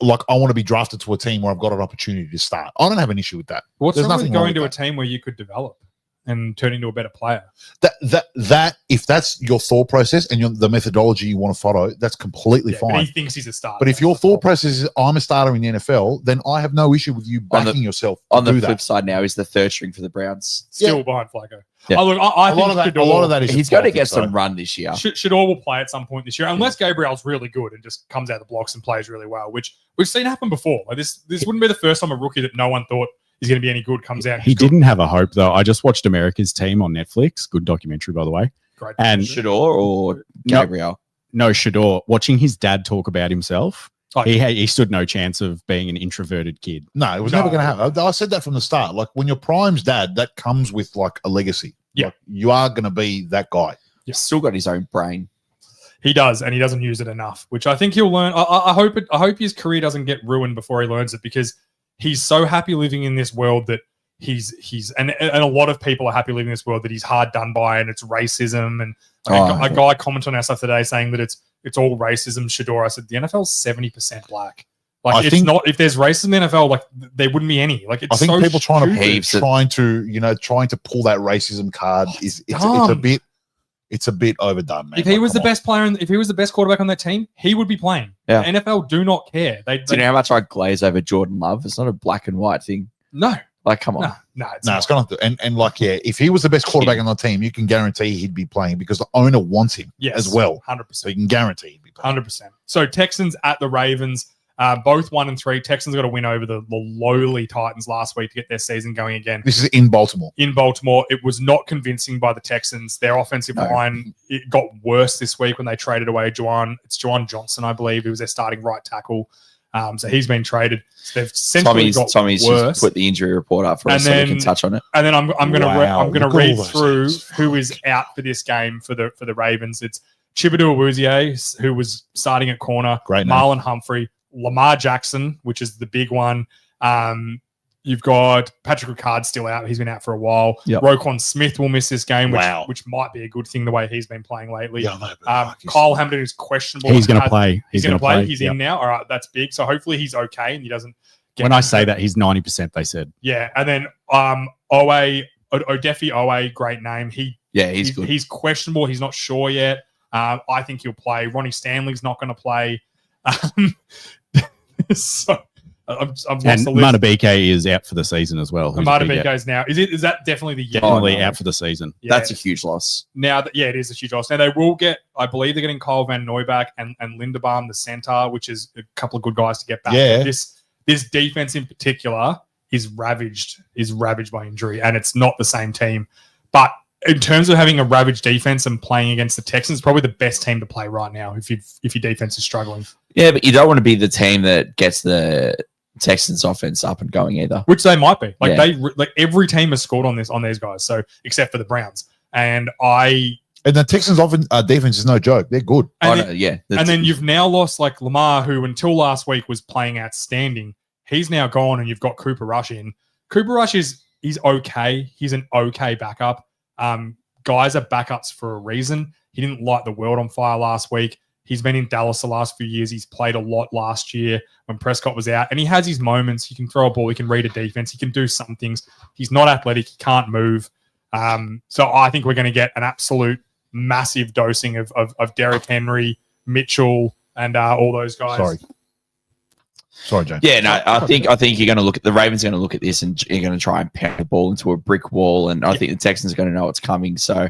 like. I want to be drafted to a team where I've got an opportunity to start. I don't have an issue with that. What's There's wrong with nothing wrong going to a with team where you could develop and turn into a better player? That if that's your thought process and the methodology you want to follow, that's completely Yeah, but fine. he thinks he's a starter. But if your thought process is I'm a starter in the NFL, then I have no issue with you On the- backing yourself On to the do flip that. side, now he's the third string for the Browns. still behind Flacco. Yeah. Look, I A think lot of that is He's going to get politics, though. some run this year. Shador will play at some point this year, unless Gabriel's really good and just comes out of the blocks and plays really well, which we've seen happen before. Like this wouldn't be the first time a rookie that no one thought is going to be any good comes out. and He he's good. didn't have a hope though. I just watched America's Team on Netflix. Good documentary, by the way. Great. And decision. Shador or No. Gabriel? No, Shador. Watching his dad talk about himself, Oh, he stood no chance of being an introverted kid. No, it was No. never going to happen. I said that from the start. Like when you're Prime's dad, that comes with like a legacy. Yeah. Like, you are going to be that guy. He's still got his own brain. He does, and he doesn't use it enough, which I think he'll learn. I hope his career doesn't get ruined before he learns it, because he's so happy living in this world that he's and a lot of people are happy living in this world that he's hard done by, and it's racism. And a guy commented on our stuff today saying that it's all racism. Shador, I said the NFL's 70% black. Like I it's think- not. If there's racism in the NFL, like there wouldn't be any. Like it's I think so people trying stupid. Heaps of- to pull that racism card is it's a dumb. bit overdone, man. If he Like, was the come on. best player, if he was the best quarterback on that team, he would be playing. Yeah. The NFL do not care. They Do you know how much I glaze over Jordan Love? It's not a black and white thing. no, Like, come on. no, it's No, not. it's gonna have to, and like if he was the best quarterback on the team, you can guarantee he'd be playing because the owner wants him Yes, as well. 100%. So you can guarantee he'd be playing. 100%. So Texans at the Ravens, both 1-3. Texans got a win over the lowly Titans last week to get their season going again. This is in Baltimore. In Baltimore, it was not convincing by the Texans. Their offensive No. line, it got worse this week when they traded away Juwan Johnson, I believe, who was their starting right tackle. So he's been traded. So they've essentially got Tommy's worse. just put the injury report up for And us so we then- can touch on it. And then I'm going Wow, to look at all read those through names. who is out for this game for the Ravens. It's Chibadou Awuzie, who was starting at corner. Great name. Marlon Humphrey, Lamar Jackson, which is the big one. You've got Patrick Ricard still out. He's been out for a while. Yep. Roquan Smith will miss this game, Wow. which might be a good thing the way he's been playing lately. Yeah, I know, but fuck, he's- Kyle Hamilton is questionable. He's going to play. He's going to play. He's Yep. in now. All right, that's big. So hopefully he's okay and he doesn't get When I say that, he's 90%, they said. Yeah, and then Odefi Owe, great name. He's good. He's questionable. He's not sure yet. I think he'll play. Ronnie Stanley's not going to play. So I've lost And the list. Manabike is out for the season as well. Amada Biko's now. Is that definitely the year? Definitely Oh, no. out for the season. Yeah. That's a huge loss. Now that it is a huge loss. Now they will get. I believe they're getting Kyle Van Noy back and Linderbaum the center, which is a couple of good guys to get back. Yeah. This defense in particular is ravaged by injury, and it's not the same team. But in terms of having a ravaged defense and playing against the Texans, probably the best team to play right now if your defense is struggling. Yeah, but you don't want to be the team that gets the Texans offense up and going either. Which they might be. Yeah. Every team has scored on these guys. So except for the Browns, and the Texans defense is no joke. They're good. and No, yeah. And then you've now lost like Lamar, who until last week was playing outstanding. He's now gone, and you've got Cooper Rush in. Cooper Rush he's okay. He's an okay backup. Guys are backups for a reason. He didn't light the world on fire last week. He's been in Dallas the last few years. He's played a lot last year when Prescott was out, and he has his moments. He can throw a ball. He can read a defense. He can do some things. He's not athletic. He can't move. So I think we're going to get an absolute massive dosing of Derrick Henry, Mitchell, and all those guys. Sorry, James. Yeah, no, I think you're going to look at the Ravens are going to look at this and you're going to try and pound the ball into a brick wall, and I think the Texans are going to know what's coming. So,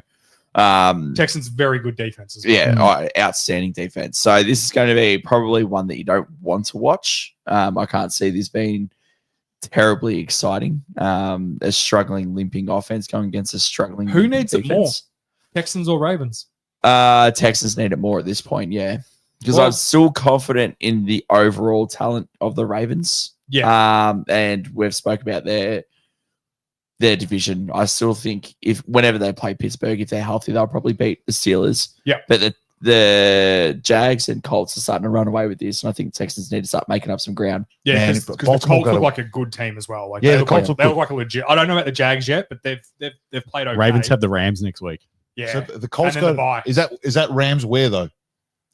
Texans very good defense as well. yeah, outstanding defense. So this is going to be probably one that you don't want to watch. I can't see this being terribly exciting. A struggling, limping offense going against a struggling. Who needs it more? defense. Texans or Ravens? Texans need it more at this point, yeah. Because Well- I'm still confident in the overall talent of the Ravens. Yeah. And we've spoke about their division. I still think whenever they play Pittsburgh, if they're healthy, they'll probably beat the Steelers. Yeah. But the Jags and Colts are starting to run away with this, and I think Texans need to start making up some ground. Yeah, Man, because if the Baltimore Colts got look a- like a good team as well. Like Yeah, they the look Colts like, look they good. look like a legit. I don't know about the Jags yet, but they've played okay. Ravens have the Rams next week yeah. So the Colts And then the go. bye. Is that Rams where though?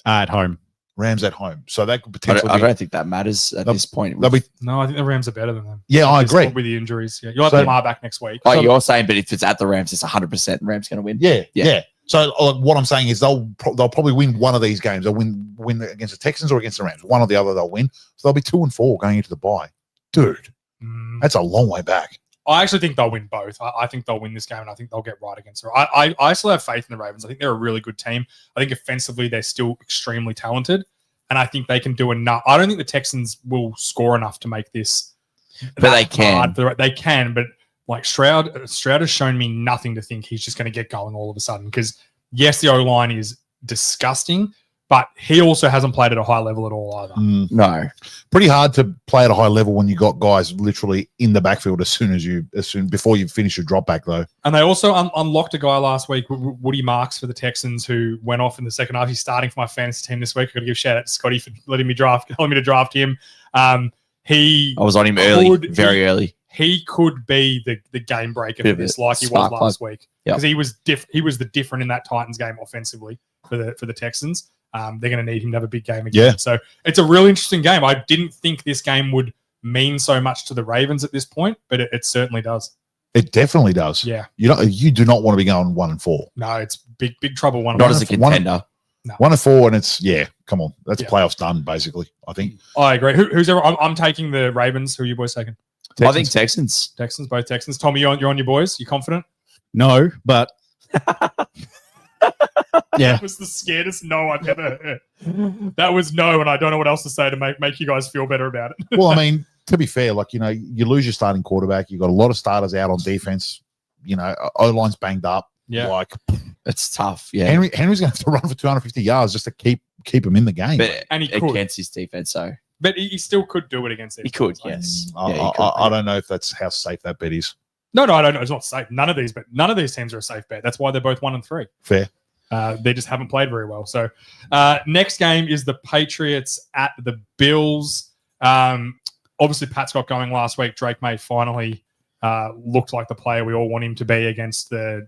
at home. Rams at home. So that could I potentially. don't, I be, don't think that matters at They'll- this point. they'll be. No, I think the Rams are better than them. Yeah, I Just agree. With the injuries, yeah, you'll have So- Lamar back next week. Like you're saying, but if it's at the Rams, it's 100% Rams going to win. Yeah, Yeah. yeah. So what I'm saying is they'll probably win one of these games. They'll win against the Texans or against the Rams. One or the other they'll win. So they'll be 2-4 going into the bye. Dude, Mm, that's a long way back. I actually think they'll win both. I think they'll win this game, and I think they'll get right against her. I still have faith in the Ravens. I think they're a really good team. I think offensively they're still extremely talented, and I think they can do enough. I don't think the Texans will score enough to make this. But they that can. hard. They can, but like Stroud has shown me nothing to think he's just going to get going all of a sudden. Because yes, the O line is disgusting, but he also hasn't played at a high level at all either. No. Pretty hard to play at a high level when you got guys literally in the backfield before you finish your drop back though. And they also unlocked a guy last week, Woody Marks for the Texans, who went off in the second half. He's starting for my fantasy team this week. I've got to give a shout out to Scotty for telling me to draft him. He I was on him very early. He could be the game breaker for Bit of this, a like he was spark last plug. week, Yep. because he was the different in that Titans game offensively for the Texans. They're going to need him to have a big game again. Yeah. So it's a really interesting game. I didn't think this game would mean so much to the Ravens at this point, but it certainly does. It definitely does. Yeah. You do not want to be going 1-4. No, it's big trouble. Not as a One- contender. 1-4, and it's come on, that's Yeah. playoffs done basically. I think. I agree. I'm taking the Ravens. Who are you boys taking? I think Texans. Texans, both Texans. Tommy, you're on your boys. You confident? No, but yeah, That was the scaredest no I've ever heard. That was no, and I don't know what else to say to make you guys feel better about it. Well, I mean, to be fair, like you lose your starting quarterback. You got a lot of starters out on defense. O line's banged up. Yeah. Like It's tough. Yeah. Henry's going to have to run for 250 yards just to keep him in the game. But And he could. against his defense, so But he still could do it against them. He could, yes. I, Yeah, he I, could. I don't know if that's how safe that bet is. No, I don't know. It's not safe. None of these teams are a safe bet. That's why they're both 1-3. Fair. They just haven't played very well. So next game is the Patriots at the Bills. Obviously, Pat's got going last week. Drake May finally looked like the player we all want him to be against the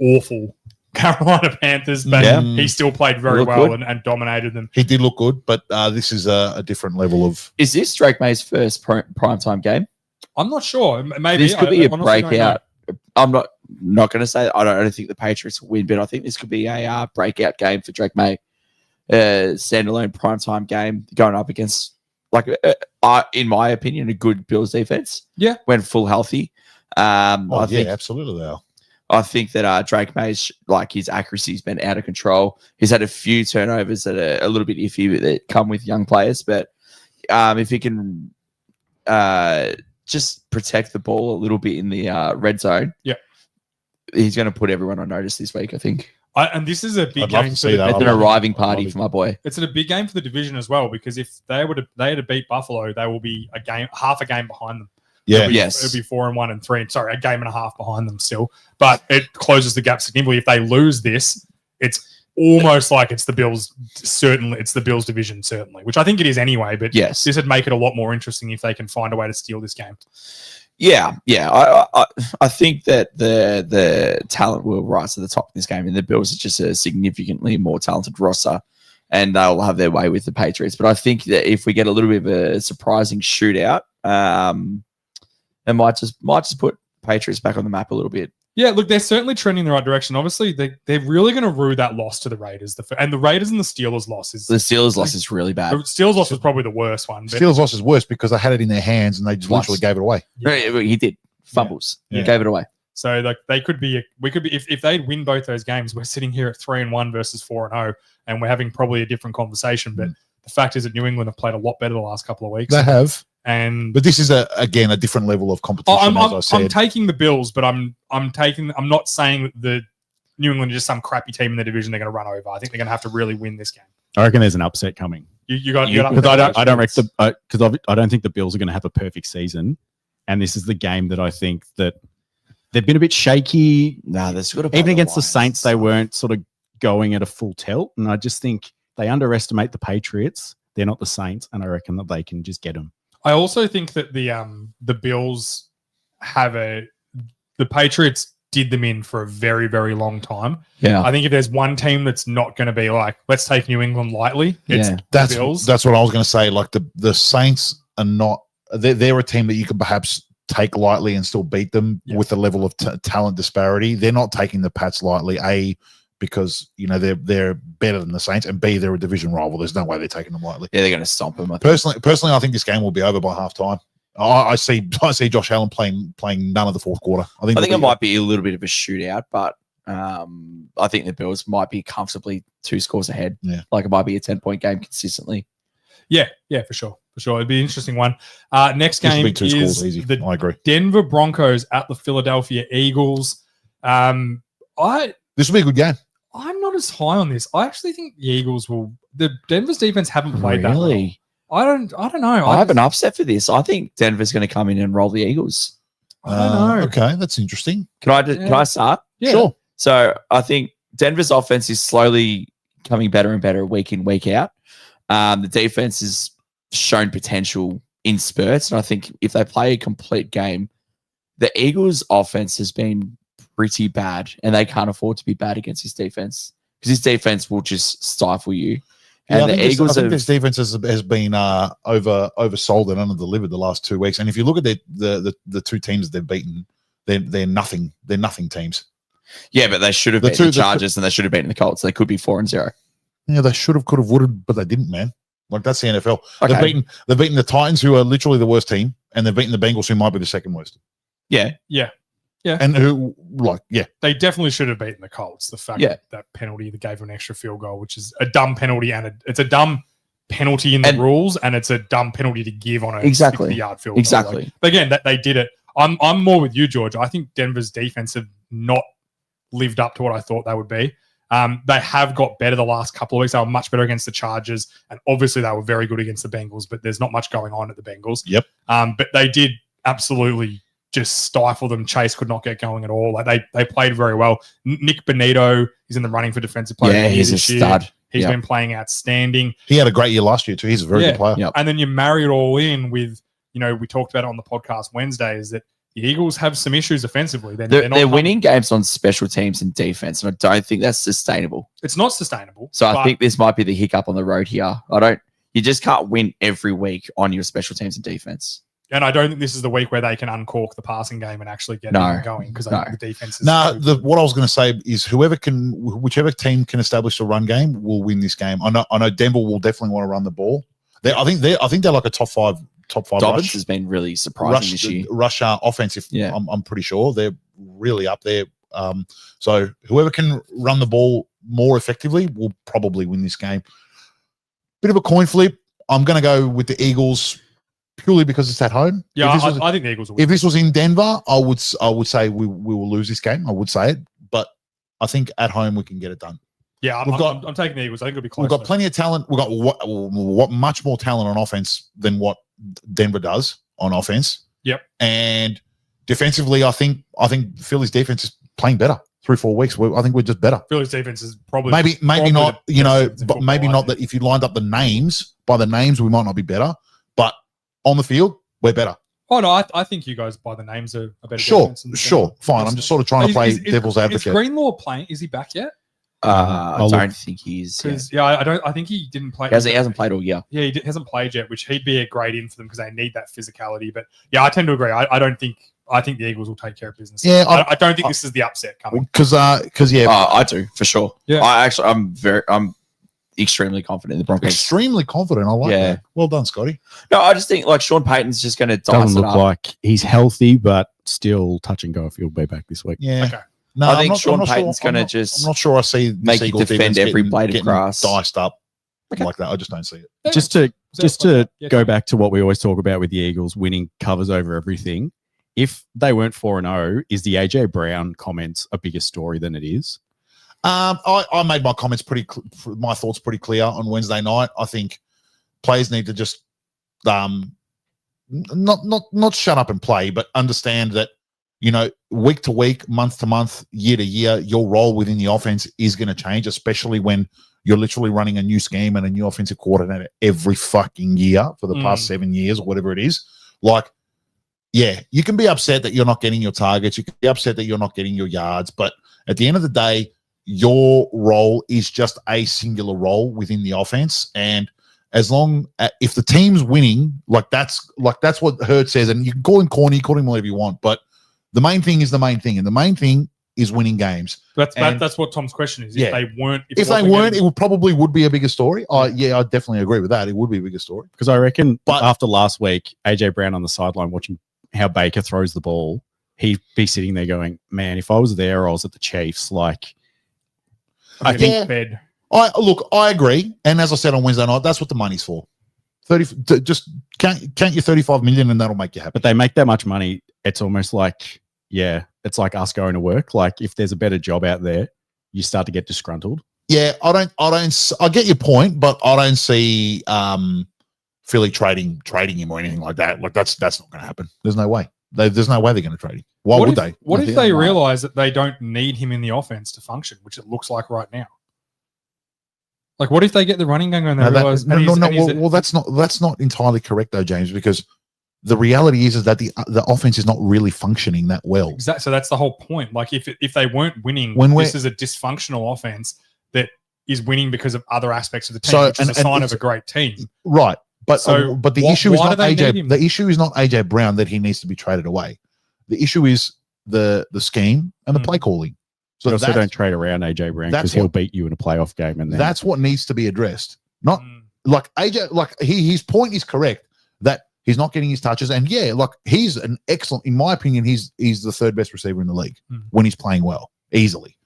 awful Carolina Panthers, but Yeah. he still played very Looked well good. and dominated them. He did look good, but this is a different level of. Is this Drake May's first primetime game? I'm not sure. Maybe This could be a honestly don't know. breakout. I'm not going to say I don't think the Patriots will win, but I think this could be a breakout game for Drake May. Standalone primetime game going up against, in my opinion, a good Bills defense. Yeah. When full healthy. I think absolutely. They are. I think that Drake May's his accuracy's been out of control. He's had a few turnovers that are a little bit iffy that come with young players, but if he can just protect the ball a little bit in the red zone, he's going to put everyone on notice this week, I think. And this is a big I'd love game to for see the, that. It's an arriving party for my boy. it's a big game for the division as well, because if they had to beat Buffalo, they will be half a game behind them. Yeah. Yes. It'll be 4-1 and 3. Sorry, a game and a half behind them still. But it closes the gap significantly. If they lose this, it's almost like it's the Bills. Certainly, it's the Bills division, certainly, which I think it is anyway. But Yes. this would make it a lot more interesting if they can find a way to steal this game. Yeah. I think that the talent will rise to the top of this game, and the Bills are just a significantly more talented roster, and they'll have their way with the Patriots. But I think that if we get a little bit of a surprising shootout, it might just put Patriots back on the map a little bit. Yeah, look, they're certainly trending in the right direction. Obviously, they're really going to rue that loss to the Raiders. And the Raiders and the Steelers loss is The Steelers loss is really the bad. Steelers loss was probably the worst one. But Steelers loss is worse because they had it in their hands and they just Twice. literally gave it away. He did fumbles. Yeah. He gave it away. So like we could be if they'd win both those games, we're sitting here at 3-1 versus 4-0, and we're having probably a different conversation. But the fact is that New England have played a lot better the last couple of weeks. They have, And but this is again a different level of competition. as I said, I'm taking the Bills, but I'm not saying that the New England is just some crappy team in the division they're going to run over. I think they're going to have to really win this game. I reckon there's an upset coming. You got Because I don't think the Bills are going to have a perfect season, and this is the game that I think that they've been a bit shaky. Nah, they're sort of Even against the Saints, they weren't sort of going at a full tilt, and I just think they underestimate the Patriots. They're not the Saints, and I reckon that they can just get them. I also think that the Bills the Patriots did them in for a very, very long time. Yeah. I think if there's one team that's not going to be like, let's take New England lightly, it's Yeah. the Bills. that's what I was going to say. Like the Saints are not. They're a team that you can perhaps take lightly and still beat them Yeah. with the level of talent disparity. They're not taking the Pats lightly. A, because they're better than the Saints, and B, they're a division rival. There's no way they're taking them lightly. Yeah, they're going to stomp them. I think. Personally, I think this game will be over by halftime. I see Josh Allen playing none of the fourth quarter. I think it might be a little bit of a shootout, but I think the Bills might be comfortably 2 scores ahead. Yeah. Like it might be a 10-point game consistently. Yeah, for sure. It'd be an interesting one. Next This will game be 2 is scores easy. the I agree. Denver Broncos at the Philadelphia Eagles. I'm This will be a good game. not as high on this. I actually think the Eagles will. The Denver's defense haven't played that well. Really? I don't know. I have an upset for this. I think Denver's going to come in and roll the Eagles. I don't know. Okay, that's interesting. Can I start? Yeah. Sure. So I think Denver's offense is slowly coming better and better week in, week out. The defense has shown potential in spurts. And I think if they play a complete game, the Eagles' offense has been pretty bad, and they can't afford to be bad against his defense because his defense will just stifle you. And the Eagles I think this defense has been oversold and underdelivered the last 2 weeks. And if you look at the 2 teams they've beaten, they're nothing. They're nothing teams. Yeah, but they should have beaten the Chargers and they should have beaten the Colts. They could be 4-0. Yeah, they should have, could have, would have, but they didn't, man. Like, that's the NFL. Okay. They've beaten the Titans, who are literally the worst team, and they've beaten the Bengals, who might be the second worst. Yeah. And who, They definitely should have beaten the Colts. The fact that penalty that gave them an extra field goal, which is a dumb penalty, and it's a dumb penalty in the rules, and it's a dumb penalty to give on a 60-yard field goal. Exactly. Like, but again, that they did it. I'm more with you, George. I think Denver's defense have not lived up to what I thought they would be. They have got better the last couple of weeks. They were much better against the Chargers, and obviously they were very good against the Bengals, but there's not much going on at the Bengals. Yep. But they did absolutely just stifle them. Chase could not get going at all. Like they played very well. Nick Benito is in the running for defensive player. Yeah, of the year he's a this year. stud. He's Yep. been playing outstanding. He had a great year last year too. He's a very Yeah. good player. Yep. And then you marry it all in with, we talked about it on the podcast Wednesday, is that the Eagles have some issues offensively. They're not winning games on special teams and defense, and I don't think that's sustainable. It's not sustainable. So I but think this might be the hiccup on the road here. You just can't win every week on your special teams and defense. And I don't think this is the week where they can uncork the passing game and actually get it going, because I think the defense is. What I was going to say is whichever team can establish a run game will win this game. I know Denver will definitely want to run the ball. I think they're like a top five Dobbins rush. has been really surprising this year. Rush offensive. Yeah. I'm pretty sure they're really up there. So whoever can run the ball more effectively will probably win this game. Bit of a coin flip. I'm going to go with the Eagles purely because it's at home. Yeah, I think the Eagles will win. If this was in Denver, I would say we will lose this game. I would say it, but I think at home we can get it done. Yeah, I'm taking the Eagles. I think it'll be close. We've got plenty of talent. We've got what much more talent on offense than what Denver does on offense. Yep. And defensively, I think Philly's defense is playing better. 3-4 weeks. I think we're just better. Philly's defense is probably Maybe not. the best in But maybe football, not that if you lined up the names by the names, we might not be better. But on the field, we're better. Oh no, I think you guys by the names are a better. Sure, defense than sure, fine. I'm just sort of trying to play Is devil's advocate. Is Greenlaw playing? Is he back yet? I I'll don't look. think he's. Because I think he didn't play. He hasn't played all year. Yeah, hasn't played yet, which he'd be a great in for them because they need that physicality. But yeah, I tend to agree. I think the Eagles will take care of business. Yeah, I don't think this is the upset coming. Because yeah, I do for sure. Yeah. I'm extremely confident in the Broncos. extremely confident. I like Yeah. that. Well done, Scotty. No, I just think like Sean Payton's just going to dice Doesn't it look up. like he's healthy, but still touch and go if he'll be back this week. Yeah. Okay. No, I I'm think not- Sean I'm not sure- Payton's I'm gonna not- just I'm not sure I see make this you Eagles defend defense every getting- blade of getting grass. diced up Okay. like that. I just don't see it. Yeah. Just to Yeah, go back to what we always talk about with the Eagles, winning covers over everything. If they weren't 4-0, is the AJ Brown comments a bigger story than it is? I made my comments my thoughts pretty clear on Wednesday night. I think players need to just not shut up and play, but understand that week to week, month to month, year to year, your role within the offense is going to change, especially when you're literally running a new scheme and a new offensive coordinator every fucking year for the past 7 years or whatever it is. Like, yeah, you can be upset that you're not getting your targets. You can be upset that you're not getting your yards. But at the end of the day, your role is just a singular role within the offense. And as long if the team's winning, that's what Hurt says. And you can call him corny, call him whatever you want. But the main thing is the main thing. And the main thing is winning games. That's what Tom's question is. If Yeah. they weren't, If they weren't, it would be a bigger story. I definitely agree with that. It would be a bigger story. Because I reckon But- after last week, AJ Brown on the sideline watching how Baker throws the ball, he'd be sitting there going, man, if I was there or I was at the Chiefs, like, I think- think bed. I agree. And as I said on Wednesday night, that's what the money's for. Just count your 35 million and that'll make you happy. but they make that much money. It's almost like, yeah, it's like us going to work. Like, if there's a better job out there, you start to get disgruntled. Yeah, I get your point, but I don't see Philly trading him or anything like that. Like that's not going to happen. There's no way. There's no way they're going to trade him. Why would they? What if they realize that they don't need him in the offense to function, which it looks like right now? Like, what if they get the running game and they realize? Well, that's not entirely correct though, James, because the reality is that the offense is not really functioning that well. Exactly. So that's the whole point. Like, if they weren't winning, this is a dysfunctional offense that is winning because of other aspects of the team, which is a sign of a great team. Right. But but the issue is not AJ. him? The issue is not AJ Brown that he needs to be traded away. The issue is the scheme and the play calling. So So also that's, don't trade around AJ Brown that's because he'll what- beat you in a playoff game. And then that's what needs to be addressed. Not Mm. like AJ. Like his point is correct that he's not getting his touches, and yeah, like he's an excellent. In my opinion, he's the third best receiver in the league when he's playing well, easily.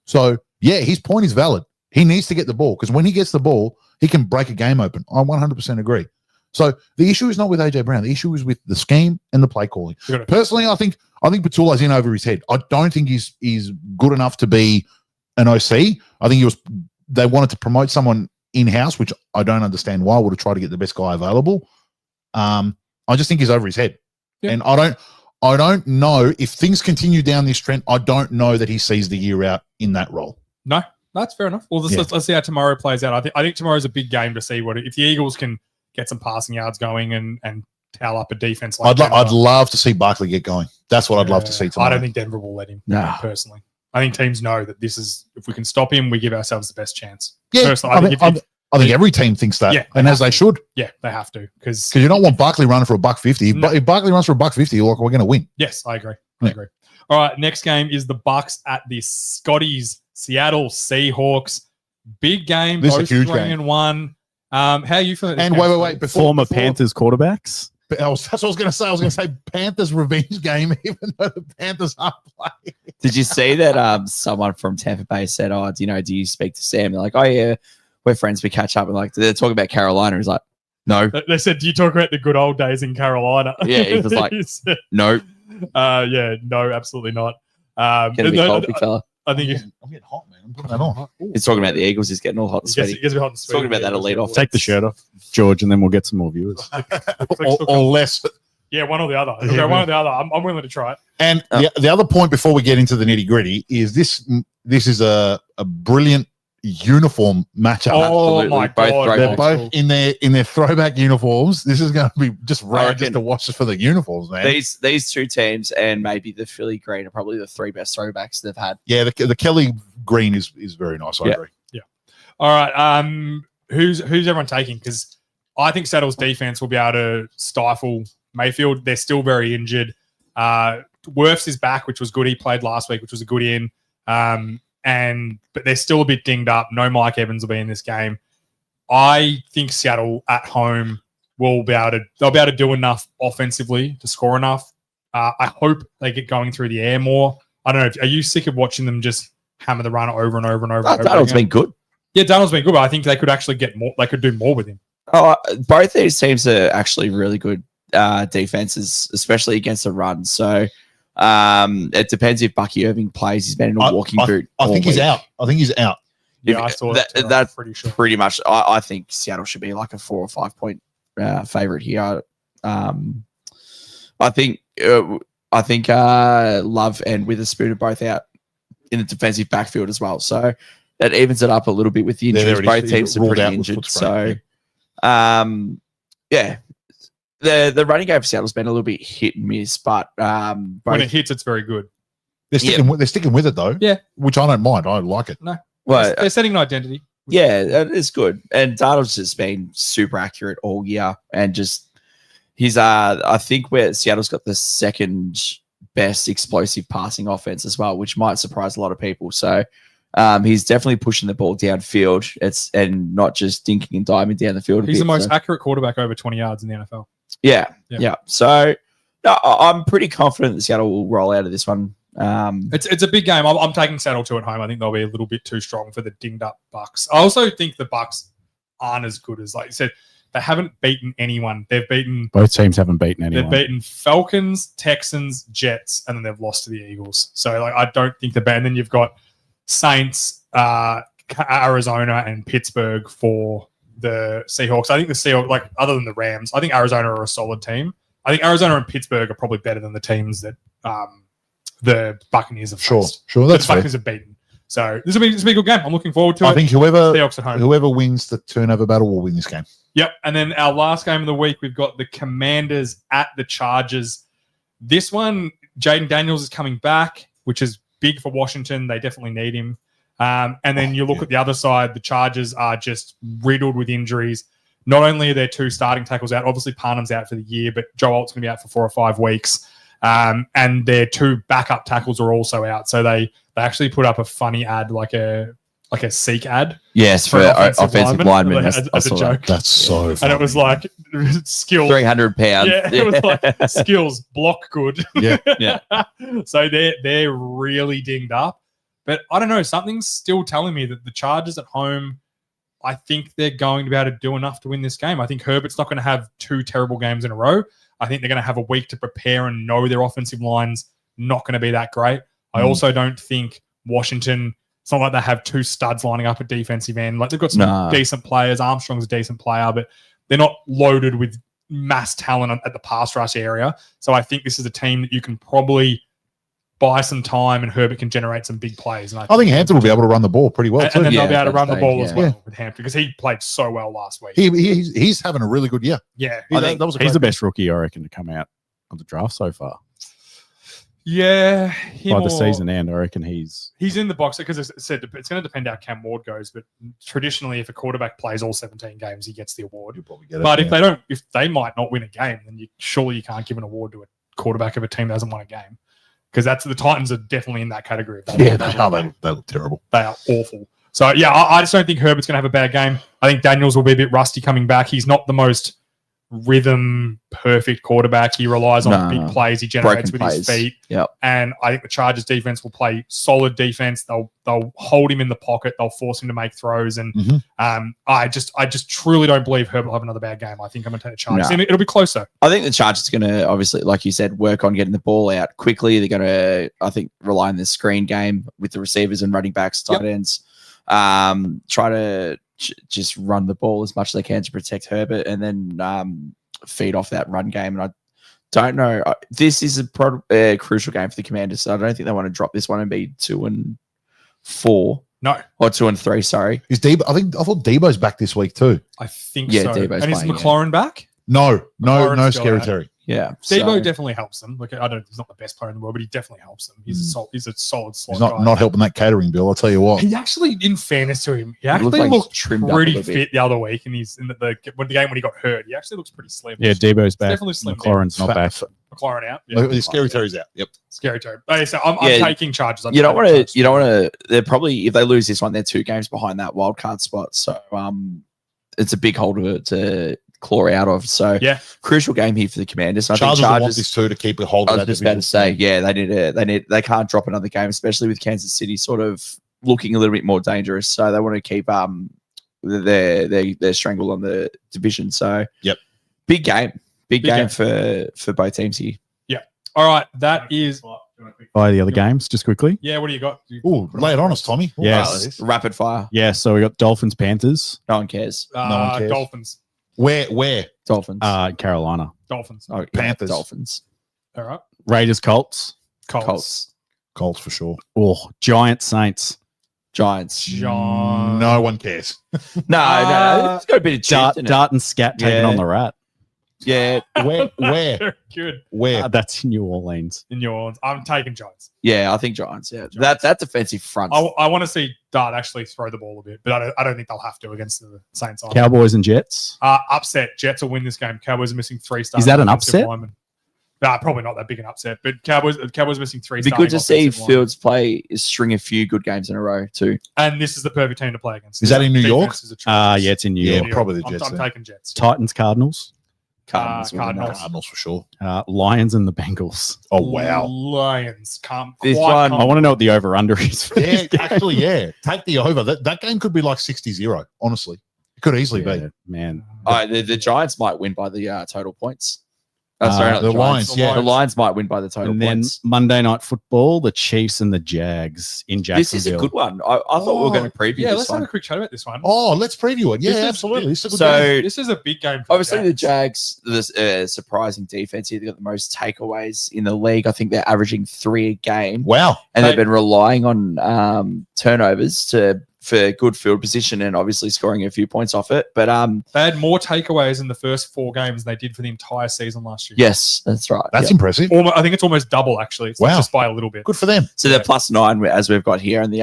So yeah, his point is valid. He needs to get the ball because when he gets the ball, he can break a game open. I 100% agree. So the issue is not with AJ Brown. The issue is with the scheme and the play calling. Personally, I think Petula's in over his head. I don't think he's good enough to be an OC. I think they wanted to promote someone in-house, which I don't understand why. I would have tried to get the best guy available. I just think he's over his head. Yeah. And I don't know if things continue down this trend. I don't know that he sees the year out in that role. No, that's fair enough. Well, let's see how tomorrow plays out. I think tomorrow's a big game to see if the Eagles can get some passing yards going and towel up a defense. Like I'd love to see Barkley get going. That's what I'd love to see tomorrow. I don't think Denver will let him. No. Personally, I think teams know that this is, if we can stop him, we give ourselves the best chance. Yeah, Personally, I think every team thinks that, Yeah, and as they should, yeah, they have to, because because you don't want Barkley running for $150. No. But if Barkley runs for $150, we're going to win. yes, I agree. Yeah. I agree. All right, next game is the Bucks at the Scotties, Seattle Seahawks. Big game. This is a both huge 3-1. How are you feeling? And wait, before Former Panthers quarterbacks. that's what I was going to say. I was going to say Panthers revenge game, even though the Panthers aren't playing. Did you see that someone from Tampa Bay said, "Oh, do you speak to Sam?" They're like, "Oh yeah, we're friends. We catch up." And like they're talking about Carolina. He's like, "No, They said, "Do you talk about the good old days in Carolina?" Yeah, he was like- He said, no, yeah, no, absolutely not. gonna be No, cold, big fella." I think I'm getting hot, man. I'm putting that on. He's talking about the Eagles. He's getting all hot and it gets sweaty. a bit hot and sweaty. Talking about that a lead off. Take the shirt off, George, and then we'll get some more viewers. Or less. Yeah, one or the other. Okay, one or the other. I'm willing to try it. And the other point before we get into the nitty gritty is this is a brilliant uniform matchup. Oh Absolutely. my Both god, throwbacks. They're both in their throwback uniforms. This is going to be just rad just reckon- to watch for the uniforms, man. These two teams and maybe the Philly Green are probably the three best throwbacks they've had. Yeah, the Kelly green is very nice. I Yeah. agree. All right. Who's everyone taking? Because I think Seattle's defense will be able to stifle Mayfield. They're still very injured. Wirfs is back, which was good. He played last week, which was a good in. But they're still a bit dinged up. No Mike Evans will be in this game. I think Seattle at home they'll be able to do enough offensively to score enough. I hope they get going through the air more. I don't know. Are you sick of watching them just hammer the run over and over and over? and over Donald's again? been good. Yeah, Donald's been good, but I think they could actually get more. They could do more with him. Oh, both these teams are actually really good defenses, especially against the run. So it depends if Bucky Irving plays. He's been in a walking boot. I think all he's week. out. I think he's out. Yeah, I saw that. too. That's I'm pretty sure. pretty much. I think Seattle should be like a 4 or 5 point favorite here. I think Love and Witherspoon are both out in the defensive backfield as well. So that evens it up a little bit with the There injuries. it is. Both He's teams are ruled pretty out with injured. foot So, sprain, yeah, the running game for Seattle's been a little bit hit and miss, but When both, it hits, it's very good. They're sticking with it though. Yeah. Which I don't mind. I like it. well, They're setting an identity. yeah, it's good. And Darnold's just been super accurate all year, and just he's I think where Seattle's got the second best explosive passing offense as well, which might surprise a lot of people. So he's definitely pushing the ball downfield. And not just dinking and diving down the field. a He's bit, the most so- accurate quarterback over 20 yards in the NFL. Yeah. Yeah. So no, I'm pretty confident that Seattle will roll out of this one. It's a big game. I'm taking Seattle 2 at home. I think they'll be a little bit too strong for the dinged up Bucks. I also think the Bucks aren't as good as, like you said, they haven't beaten anyone. They've beaten Both teams haven't beaten anyone. They've beaten Falcons, Texans, Jets, and then they've lost to the Eagles. So like, I don't think they're bad. And then you've got Saints, Arizona, and Pittsburgh for the Seahawks. I think the Seahawks, like other than the Rams, I think Arizona are a solid team. I think Arizona and Pittsburgh are probably better than the teams that the Buccaneers have faced. Sure. The That's fair. Buccaneers have beaten. So this will be a good game. I'm looking forward to I it. think whoever Seahawks at home. wins the turnover battle will win this game. Yep. And then our last game of the week, we've got the Commanders at the Chargers. This one, Jaden Daniels is coming back, which is big for Washington. They definitely need him. And then you look at the other side, the Chargers are just riddled with injuries. Not only are their 2 starting tackles out, obviously Parnham's out for the year, but Joe Alt's going to be out for 4 or 5 weeks. And their 2 backup tackles are also out. So they actually put up a funny ad, like a Seek ad. Yes, for an offensive linemen. as a joke. That's so funny. And it was like skill. 300 pounds. Yeah, it was like skills, block good. Yeah. Yeah. So they're really dinged up. But I don't know, something's still telling me that the Chargers at home, I think they're going to be able to do enough to win this game. I think Herbert's not going to have 2 terrible games in a row. I think they're going to have a week to prepare and know their offensive line's not going to be that great. I also don't think Washington It's not like they have two studs lining up at defensive end. Like they've got some decent players. Armstrong's a decent player, but they're not loaded with mass talent at the pass rush area. So I think this is a team that you can probably buy some time and Herbert can generate some big plays. And I think Hampton will be able to run the ball pretty well too. And then they'll be able to run the that's ball right, as well with Hampton because he played so well last week. He's having a really good year. Yeah. I think that was a He's great the best rookie, I reckon, to come out of the draft so far. Yeah. By the season end, I reckon he's in the box because it's said it's going to depend how Cam Ward goes. But traditionally, if a quarterback plays all 17 games, he gets the award. You'll probably get it. But if they might not win a game, then surely you can't give an award to a quarterback of a team that hasn't won a game. Because the Titans are definitely in that category. They look terrible. They are awful. So yeah, I just don't think Herbert's going to have a bad game. I think Daniels will be a bit rusty coming back. He's not the most rhythm perfect quarterback. He relies on big plays he generates with his feet. Yep. And I think the Chargers defense will play solid defense. They'll hold him in the pocket. They'll force him to make throws. And I just truly don't believe Herbert will have another bad game. I think I'm going to take the Chargers. No. It'll be closer. I think the Chargers are going to, obviously, like you said, work on getting the ball out quickly. They're going to, I think, rely on the screen game with the receivers and running backs, tight ends. Try to just run the ball as much as they can to protect Herbert and then feed off that run game. And I don't know. This is a crucial game for the Commanders. So I don't think they want to drop this one and be 2-4. No. Or 2-3, sorry. Is Debo? I thought Debo's back this week too. I think Yeah, so. Debo's and is playing, McLaurin back? No, McLaurin's still Scary out. Terry. Yeah. Debo definitely helps them. Look, he's not the best player in the world, but he definitely helps them. He's a solid slot He's not guy. not helping that catering bill. I'll tell you what. He actually, in fairness to him, he looked actually like looked trimmed up a pretty little bit. fit the other week, and he's in the game when he got hurt. He actually looks pretty slim. yeah, Debo's back. definitely slimmed McLaurin's not back. McLaurin out. Yeah. Scary Terry's out. Yep. Scary too. Okay, so I'm taking Chargers. You don't want to. You don't want to. They're probably, if they lose this one, they're 2 games behind that wild card spot. So it's a big hole to claw out of. So Yeah. crucial game here for the Commanders. I think Chargers will want Chargers. this too to keep a hold I of was that. just about to division. say, they can't drop another game, especially with Kansas City sort of looking a little bit more dangerous. So they want to keep their strangle on the division. So Yep. big game for both teams here. All right, that is. By the other games, just quickly. Yeah, what do you got? Ooh, lay it on us, Tommy. Yes. Rapid fire. Yeah, so we got Dolphins, Panthers, No one cares. No one cares. Dolphins. Where? Dolphins. Carolina, Dolphins. Oh, yeah, Panthers. Dolphins. All right. Raiders, Colts, Colts. Colts for sure. oh, Giants, Saints, Giants. John. No one cares. No. It's got a bit of truth in it. Dart and Scat taking Yeah. on the Rat. Yeah. Where? Very good Where? That's in New Orleans. in New Orleans. I'm taking Giants. Yeah, I think Giants. Yeah. Giants. That defensive front. I want to see Dart actually throw the ball a bit, but I don't think they'll have to against the Saints. either. Cowboys and Jets. Upset. Jets will win this game. Cowboys are missing 3 stars. Is that an upset? Probably not that big an upset, but Cowboys missing 3 It'd be stars. good to see Fields play, string a few good games in a row too. And this is the perfect team to play against. Is that in New York? Defense is atrocious. Yeah, it's in New Yeah, York. probably the Jets. I'm then. taking Jets. Titans, Cardinals, Cardinals. will win Cardinals. that. Cardinals for sure. Lions, and the Bengals. Oh wow. Lions can't. This quite one- come- I want to know what the over/under is. For Yeah, this game. actually, yeah. Take the over. That game could be like 60-0, honestly. It could easily be. Yeah, man. The Giants might win by the total points. Sorry, not the Giants. Lions, yeah. The Lions might win by the total And then points. Monday Night Football, the Chiefs and the Jags in Jacksonville. This is a good one. I thought we were going to preview Yeah, this let's one. have a quick chat about this one. Oh, let's preview it. Yeah, This is- absolutely. This is a good So game. This is a big game. For obviously the Jags. Jags, this surprising defense here. They got the most takeaways in the league. I think they're averaging 3 a game, Wow. and They- they've been relying on turnovers for good field position and obviously scoring a few points off it. But They had more takeaways in the first 4 games than they did for the entire season last year. yes, that's right. That's Yep. impressive. I think it's almost double actually. It's Wow. not just by a little bit. Good for them. So they're +9 as we've got here in the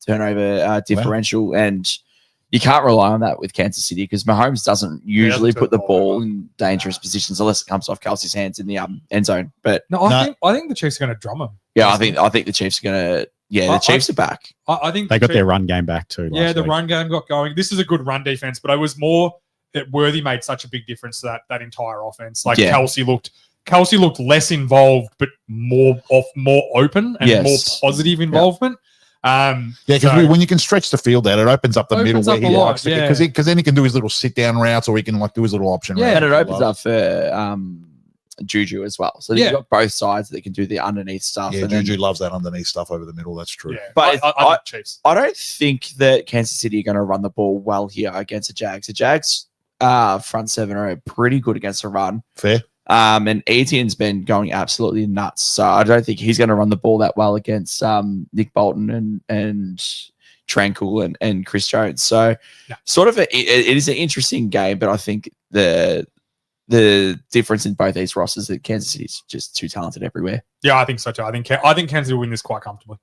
turnover differential, and you can't rely on that with Kansas City because Mahomes doesn't usually turn put the the ball ball in dangerous positions unless it comes off Kelsey's hands in the end zone. But No, I think the Chiefs are going to drum them. yeah, I think the Chiefs are gonna. Yeah, the Chiefs are back. I think They the got their Chiefs- run game back too. Yeah, last the week. run game got going. This is a good run defense, but I was more that Worthy made such a big difference to that entire offense. Like Yeah. Kelsey looked less involved, but more open and Yes. more positive involvement. Yeah, because so- when you can stretch the field out, it opens up the middle Opens where up he a lot, likes to yeah. because then he can do his little sit down routes or he can like do his little option Yeah. routes And it as opens well. up for Juju as well. So Yeah. you've got both sides that can do the underneath stuff. Yeah, and then- Juju loves that underneath stuff over the middle. That's true. Yeah, But I think Chiefs. I don't think that Kansas City are going to run the ball well here against the Jags. The Jags front seven are pretty good against the run. Fair. And Etienne's been going absolutely nuts. So I don't think he's going to run the ball that well against Nick Bolton and Tranquil and Chris Jones. So Yeah. sort of it is an interesting game, but I think the difference in both these rosters is that Kansas City's just too talented everywhere. Yeah, I think so too. I think Kansas will win this quite comfortably.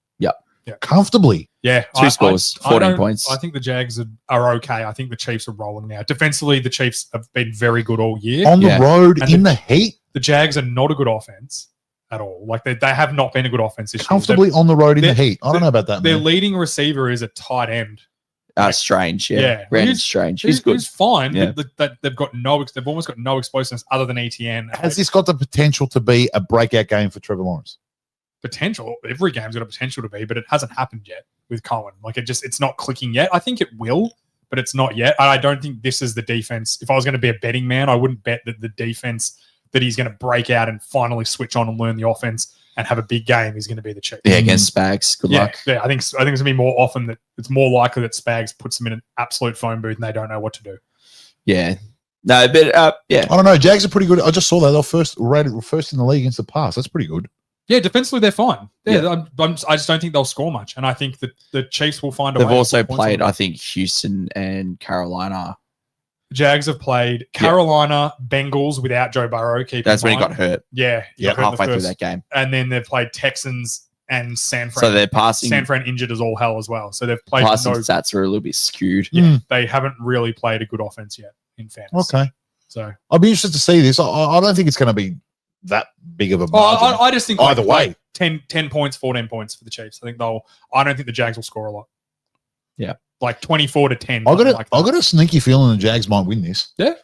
Comfortably. Yeah, Two scores, 14 don't- points. I think the Jags are okay. I think the Chiefs are rolling now. Defensively, the Chiefs have been very good all year. On the Yeah. road And in the heat. The Jags are not a good offense at all. Like they have not been a good offense this Comfortably year. on the road in the they're- heat. I don't know about that, Their man. leading receiver is a tight end. Strange, yeah. Yeah. Brandon He's- Strange. He's good. He's fine. Yeah. But they've almost got no explosiveness other than ETN. Has this got the potential to be a breakout game for Trevor Lawrence? Potential? Every game's got a potential to be, but it hasn't happened yet with Cohen. Like it's not clicking yet. I think it will, but it's not yet. I don't think this is the defense. If I was going to be a betting man, I wouldn't bet that the defense that he's going to break out and finally switch on and learn the offense and have a big game is going to be the Chiefs. Yeah, against Spags. Good luck. Yeah, I think it's going to be more often that it's more likely that Spags puts them in an absolute phone booth and they don't know what to do. Yeah. No, but yeah. I don't know. Jags are pretty good. I just saw that they're first in the league against the pass. That's pretty good. Yeah, defensively they're fine. Yeah. I just don't think they'll score much, and I think that the Chiefs will find a They've way. to also put points on played, them. I think, Houston and Carolina. Jags have played Carolina, Bengals without Joe Burrow. That's when he got hurt. Yeah, he Yeah, got hurt in the Halfway through first. that game. And then they've played Texans and San Fran. So they're passing. San Fran injured as all hell as well. So they've played Passing stats are a little bit skewed. Yeah, they haven't really played a good offense yet. In fairness, Okay. So I'll be interested to see this. I don't think it's going to be that big of a margin. I just think Either way. 10 points, 14 points for the Chiefs. I don't think the Jags will score a lot. Yeah. Like 24-10. I like got a sneaky feeling the Jags might win this Hey,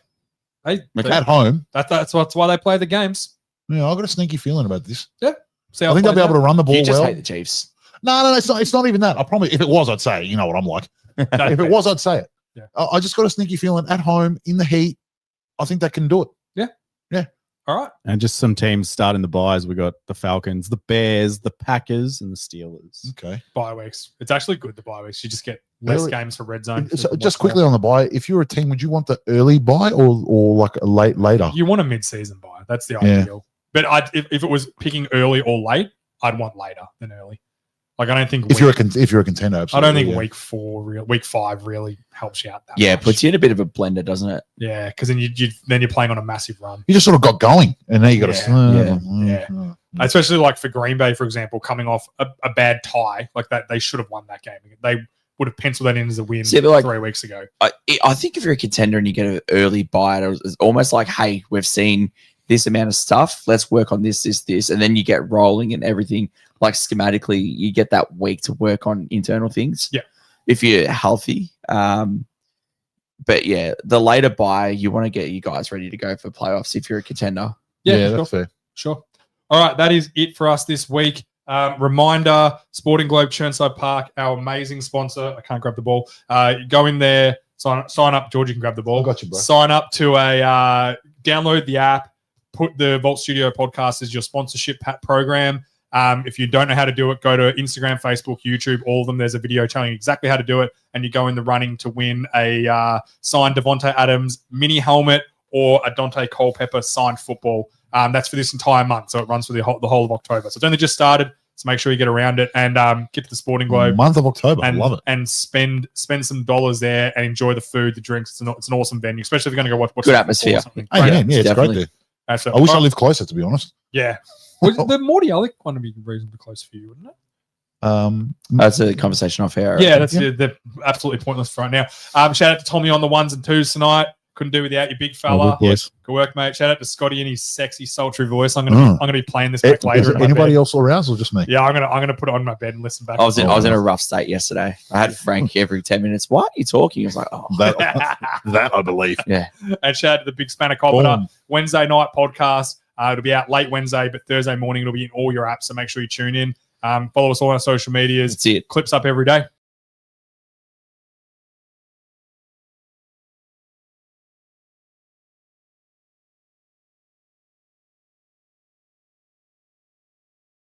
at home. that's why they play the games. Yeah, I got a sneaky feeling about this. See how I think they'll be able to run the ball You just well. hate the Chiefs. No, it's not even that. I promise. If it was, I'd say it. You know what I'm like. If it was, I'd say it. Yeah. I just got a sneaky feeling at home in the heat. I think they can do it. All right. And just some teams starting the buys. We got the Falcons, the Bears, the Packers, and the Steelers. Okay. Bye weeks. It's actually good, the bye weeks. You just get less Really? games for red zone. So just quickly on the buy, if you're a team, would you want the early buy or like a later? You want a mid-season buy. That's the Yeah. ideal. But if it was picking early or late, I'd want later than early. Like I don't think if you're a contender, I absolutely, don't think yeah. week 5 really helps you out that Yeah, much. puts you in a bit of a blender, doesn't it? Yeah, because then you're playing on a massive run. You just sort of got going, and now you got Yeah. to. Especially like for Green Bay, for example, coming off a bad tie like that, they should have won that game. They would have penciled that in as a win See, but like- 3 weeks ago. I think if you're a contender and you get an early buy, it's almost like, hey, we've seen this amount of stuff. Let's work on this, and then you get rolling and everything. Like schematically, you get that week to work on internal things. Yeah. If you're healthy. But yeah, the later buy, you want to get you guys ready to go for playoffs if you're a contender. Yeah, sure. that's fair. Sure. All right, that is it for us this week. Reminder, Sporting Globe Churnside Park, our amazing sponsor. I can't grab the ball. Go in there, sign up. George, you can grab the ball. I got you, bro. Sign up to download the app, put the Vault Studio podcast as your sponsorship program. If you don't know how to do it, go to Instagram, Facebook, YouTube, all of them. There's a video telling you exactly how to do it, and you go in the running to win a signed Devontae Adams mini helmet or a Dante Culpepper signed football. That's for this entire month, so it runs for the whole of October. So it's only just started, so make sure you get around it and get to the Sporting Globe Month of October, and I love it. and spend some dollars there and enjoy the food, the drinks. It's an awesome venue, especially if you're going to go watch Good some football or atmosphere. something. Hey, Great man, yeah, it's great definitely. there. atmosphere. I wish I lived closer, to be honest. Yeah. Well, the Morty Alec one would be reasonably close for you, wouldn't it? That's a conversation off air. Yeah, they're absolutely pointless for right now. Shout out to Tommy on the 1s and 2s tonight. Couldn't do without you, big fella. good boys. Good work, mate. Shout out to Scotty and his sexy, sultry voice. I'm gonna be playing this back later. Is in my anybody bed. else aroused or just me? Yeah, I'm gonna put it on my bed and listen back. I was in a rough state yesterday. I had Frank every 10 minutes. What are you talking? I was like, oh, That I believe. yeah. And shout out to the Big Spanner Carpenter Boom. Wednesday night podcast. It'll be out late Wednesday, but Thursday morning it'll be in all your apps. So make sure you tune in. Follow us all on our social medias. That's it. Clips up every day.